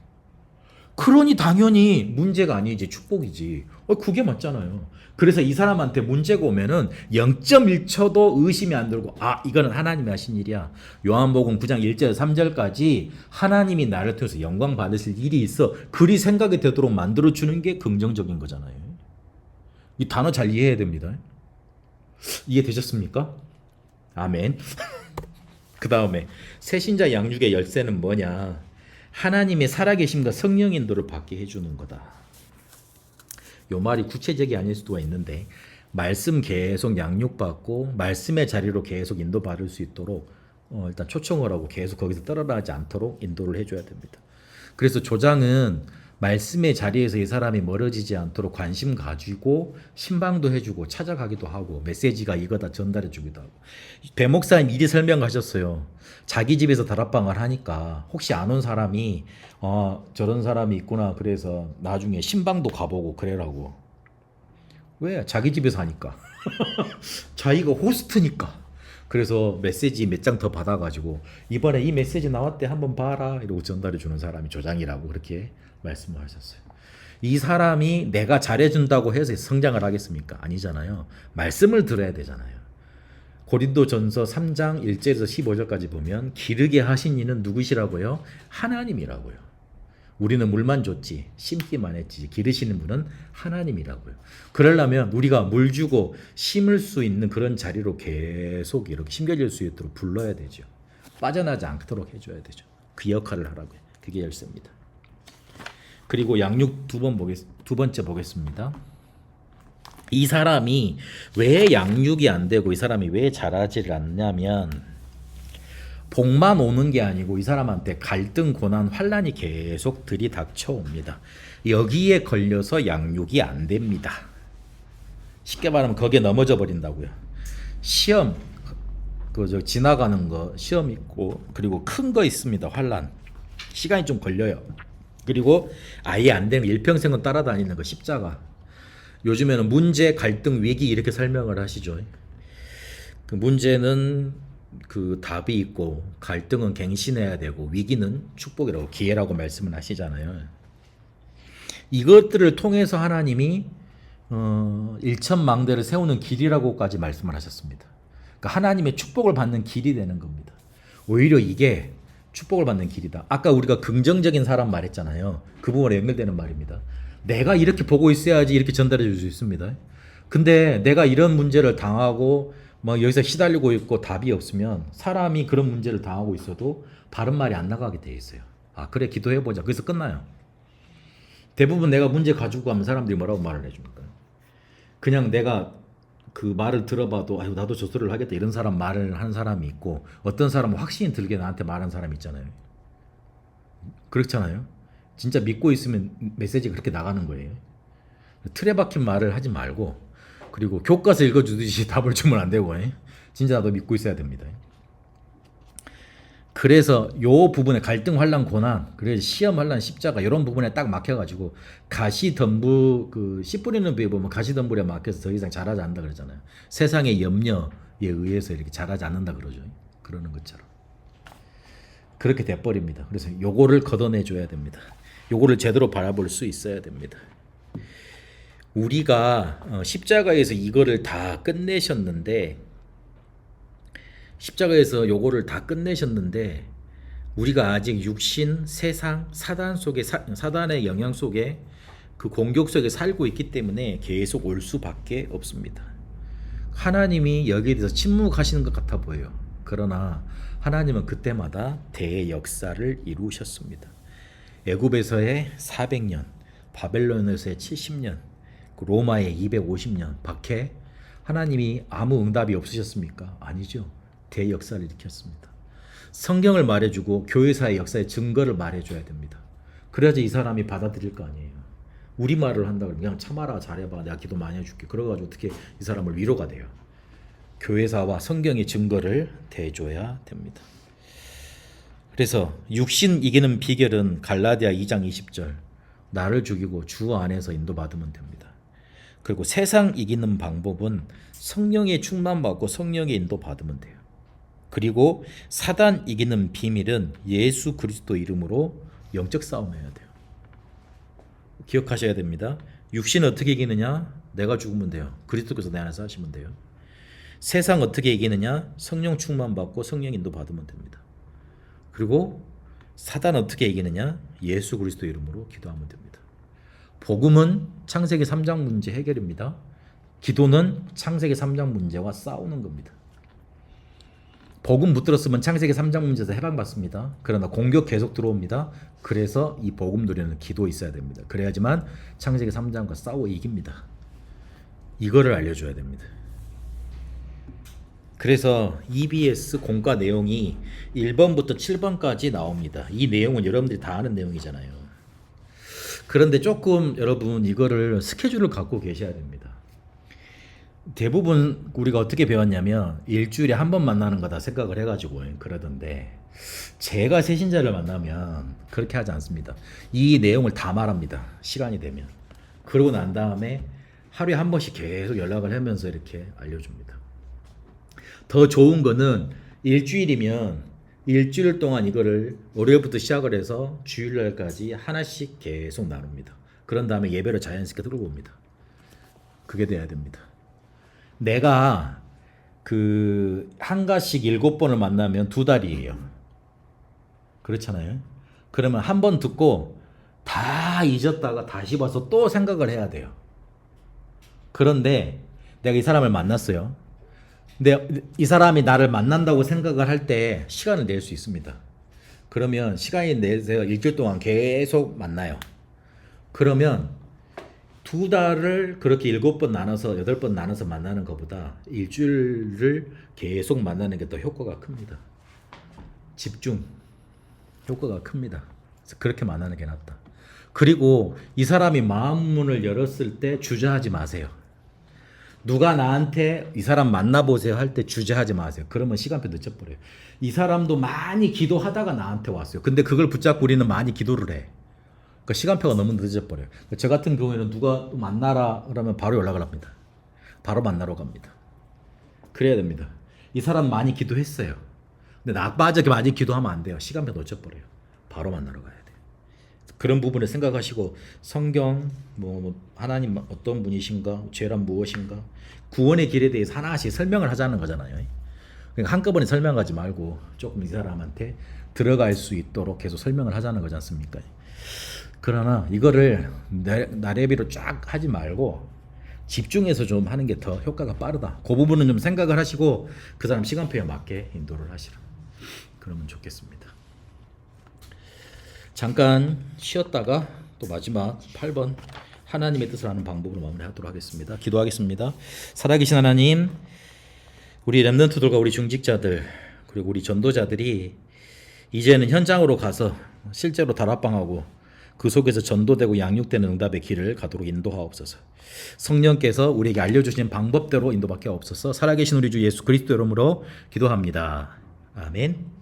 그러니 당연히 문제가 아니지 축복이지. 그게 맞잖아요. 그래서 이 사람한테 문제가 오면은 0.1초도 의심이 안 들고 이거는 하나님이 하신 일이야. 요한복음 9장 1절 3절까지 하나님이 나를 통해서 영광 받으실 일이 있어. 그리 생각이 되도록 만들어주는 게 긍정적인 거잖아요. 이 단어 잘 이해해야 됩니다. 이해되셨습니까? 아멘. 그 다음에 새신자 양육의 열쇠는 뭐냐? 하나님의 살아계심과 성령 인도를 받게 해주는 거다. 요 말이 구체적이 아닐 수도 있는데 말씀 계속 양육받고 말씀의 자리로 계속 인도받을 수 있도록 일단 초청을 하고 계속 거기서 떨어나지 않도록 인도를 해줘야 됩니다. 그래서 조장은 말씀의 자리에서 이 사람이 멀어지지 않도록 관심 가지고 신방도 해주고 찾아가기도 하고 메시지가 이거다 전달해 주기도 하고. 배목사님 미리 설명하셨어요. 자기 집에서 다락방을 하니까 혹시 안 온 사람이 저런 사람이 있구나 그래서 나중에 신방도 가보고 그래라고. 왜? 자기 집에서 하니까. 자기가 호스트니까. 그래서 메시지 몇 장 더 받아가지고 이번에 이 메시지 나왔대 한번 봐라 이러고 전달해 주는 사람이 조장이라고 그렇게 말씀을 하셨어요. 이 사람이 내가 잘해준다고 해서 성장을 하겠습니까? 아니잖아요. 말씀을 들어야 되잖아요. 고린도전서 3장 1절에서 15절까지 보면 기르게 하신 이는 누구시라고요? 하나님이라고요. 우리는 물만 줬지 심기만 했지 기르시는 분은 하나님이라고요. 그러려면 우리가 물 주고 심을 수 있는 그런 자리로 계속 이렇게 심겨질 수 있도록 불러야 되죠. 빠져나지 않도록 해줘야 되죠. 그 역할을 하라고요. 그게 열쇠입니다. 그리고 양육 두 번째 보겠습니다. 이 사람이 왜 양육이 안 되고 이 사람이 왜 자라지를 않냐면 복만 오는 게 아니고 이 사람한테 갈등, 고난, 환란이 계속 들이닥쳐옵니다. 여기에 걸려서 양육이 안 됩니다. 쉽게 말하면 거기에 넘어져 버린다고요. 시험, 지나가는 거 시험 있고 그리고 큰 거 있습니다. 환란. 시간이 좀 걸려요. 그리고 아예 안 되는 일평생은 따라다니는 거 십자가. 요즘에는 문제, 갈등, 위기 이렇게 설명을 하시죠. 그 문제는 그 답이 있고 갈등은 갱신해야 되고 위기는 축복이라고 기회라고 말씀을 하시잖아요. 이것들을 통해서 하나님이 일천망대를 세우는 길이라고까지 말씀을 하셨습니다. 그러니까 하나님의 축복을 받는 길이 되는 겁니다. 오히려 이게 축복을 받는 길이다. 아까 우리가 긍정적인 사람 말했잖아요. 그 부분에 연결되는 말입니다. 내가 이렇게 보고 있어야지 이렇게 전달해 줄 수 있습니다. 근데 내가 이런 문제를 당하고 여기서 시달리고 있고 답이 없으면 사람이 그런 문제를 당하고 있어도 바른 말이 안 나가게 돼 있어요. 그래 기도해보자. 그래서 끝나요. 대부분 내가 문제 가지고 가면 사람들이 뭐라고 말을 해줍니까? 그냥 내가 그 말을 들어봐도 나도 저 소리를 하겠다 이런 사람 말을 하는 사람이 있고 어떤 사람은 확신이 들게 나한테 말하는 사람이 있잖아요. 그렇잖아요. 진짜 믿고 있으면 메시지가 그렇게 나가는 거예요. 틀에 박힌 말을 하지 말고 그리고 교과서 읽어주듯이 답을 주면 안 되고 진짜 나도 믿고 있어야 됩니다. 그래서 요 부분에 갈등, 환란, 고난, 그래서 시험, 환란, 십자가 이런 부분에 딱 막혀가지고 가시덤불 씨 뿌리는 비에 보면 가시덤불에 막혀서 더 이상 자라지 않는다 그러잖아요. 세상의 염려에 의해서 이렇게 자라지 않는다 그러죠. 그러는 것처럼 그렇게 돼버립니다. 그래서 요거를 걷어내줘야 됩니다. 요거를 제대로 바라볼 수 있어야 됩니다. 우리가 십자가에서 이거를 다 끝내셨는데 십자가에서 요거를 다 끝내셨는데 우리가 아직 육신, 세상, 사단의 영향 속에 그 공격 속에 살고 있기 때문에 계속 올 수밖에 없습니다. 하나님이 여기에 대해서 침묵하시는 것 같아 보여요. 그러나 하나님은 그때마다 대역사를 이루셨습니다. 애굽에서의 400년, 바벨론에서의 70년, 로마의 250년 밖에 하나님이 아무 응답이 없으셨습니까? 아니죠. 대역사를 일으켰습니다. 성경을 말해주고 교회사의 역사의 증거를 말해줘야 됩니다. 그래야지 이 사람이 받아들일 거 아니에요. 우리 말을 한다고 그냥 참아라, 잘해봐, 내가 기도 많이 해줄게. 그래가지고 어떻게 이 사람을 위로가 돼요. 교회사와 성경의 증거를 대줘야 됩니다. 그래서 육신 이기는 비결은 갈라디아 2장 20절 나를 죽이고 주 안에서 인도받으면 됩니다. 그리고 세상 이기는 방법은 성령의 충만받고 성령의 인도받으면 돼요. 그리고 사단 이기는 비밀은 예수 그리스도 이름으로 영적 싸움해야 돼요. 기억하셔야 됩니다. 육신은 어떻게 이기느냐? 내가 죽으면 돼요. 그리스도께서 내 안에서 하시면 돼요. 세상 어떻게 이기느냐? 성령 충만받고 성령 인도받으면 됩니다. 그리고 사단 어떻게 이기느냐? 예수 그리스도 이름으로 기도하면 됩니다. 복음은 창세기 3장 문제 해결입니다. 기도는 창세기 3장 문제와 싸우는 겁니다. 복음 붙들었으면 창세기 3장 문제에서 해방받습니다. 그러나 공격 계속 들어옵니다. 그래서 이 복음 누리는 기도 있어야 됩니다. 그래야지만 창세기 3장과 싸워 이깁니다. 이거를 알려줘야 됩니다. 그래서 EBS 공과 내용이 1번부터 7번까지 나옵니다. 이 내용은 여러분들이 다 아는 내용이잖아요. 그런데 조금 여러분 이거를 스케줄을 갖고 계셔야 됩니다. 대부분 우리가 어떻게 배웠냐면 일주일에 한 번 만나는 거다 생각을 해가지고 그러던데 제가 새신자를 만나면 그렇게 하지 않습니다. 이 내용을 다 말합니다. 시간이 되면. 그러고 난 다음에 하루에 한 번씩 계속 연락을 하면서 이렇게 알려줍니다. 더 좋은 거는 일주일이면 일주일 동안 이거를 월요일부터 시작을 해서 주일날까지 하나씩 계속 나눕니다. 그런 다음에 예배를 자연스럽게 들고 옵니다. 그게 돼야 됩니다. 내가 그 한가씩 7번을 만나면 2달이에요. 그렇잖아요. 그러면 한 번 듣고 다 잊었다가 다시 봐서 또 생각을 해야 돼요. 그런데 내가 이 사람을 만났어요. 근데 이 사람이 나를 만난다고 생각을 할 때 시간을 낼 수 있습니다. 그러면 시간이 내서 일주일 동안 계속 만나요. 그러면 2달을 그렇게 7번 나눠서 8번 나눠서 만나는 것보다 일주일을 계속 만나는 게 더 효과가 큽니다. 집중 효과가 큽니다. 그래서 그렇게 만나는 게 낫다. 그리고 이 사람이 마음 문을 열었을 때 주저하지 마세요. 누가 나한테 이 사람 만나보세요 할 때 주저하지 마세요. 그러면 시간표 늦어버려요. 이 사람도 많이 기도하다가 나한테 왔어요. 근데 그걸 붙잡고 우리는 많이 기도를 해. 그러니까 시간표가 너무 늦어버려요. 저 같은 경우에는 누가 만나라 그러면 바로 연락을 합니다. 바로 만나러 갑니다. 그래야 됩니다. 이 사람 많이 기도했어요. 근데 나빠지게 많이 기도하면 안 돼요. 시간표 놓쳐버려요. 바로 만나러 가야 돼요. 그런 부분을 생각하시고 성경 하나님 어떤 분이신가, 죄란 무엇인가, 구원의 길에 대해서 하나씩 설명을 하자는 거잖아요. 그러니까 한꺼번에 설명하지 말고 조금 이 사람한테 들어갈 수 있도록 계속 설명을 하자는 거지 않습니까? 그러나 이거를 나래비로 쫙 하지 말고 집중해서 좀 하는 게 더 효과가 빠르다. 그 부분은 좀 생각을 하시고 그 사람 시간표에 맞게 인도를 하시라. 그러면 좋겠습니다. 잠깐 쉬었다가 또 마지막 8번 하나님의 뜻을 아는 방법으로 마무리하도록 하겠습니다. 기도하겠습니다. 살아계신 하나님, 우리 렘넌트들과 우리 중직자들 그리고 우리 전도자들이 이제는 현장으로 가서 실제로 다락방하고 그 속에서 전도되고 양육되는 응답의 길을 가도록 인도하옵소서. 성령께서 우리에게 알려주신 방법대로 인도받게 하옵소서. 살아계신 우리 주 예수 그리스도 이름으로 기도합니다. 아멘.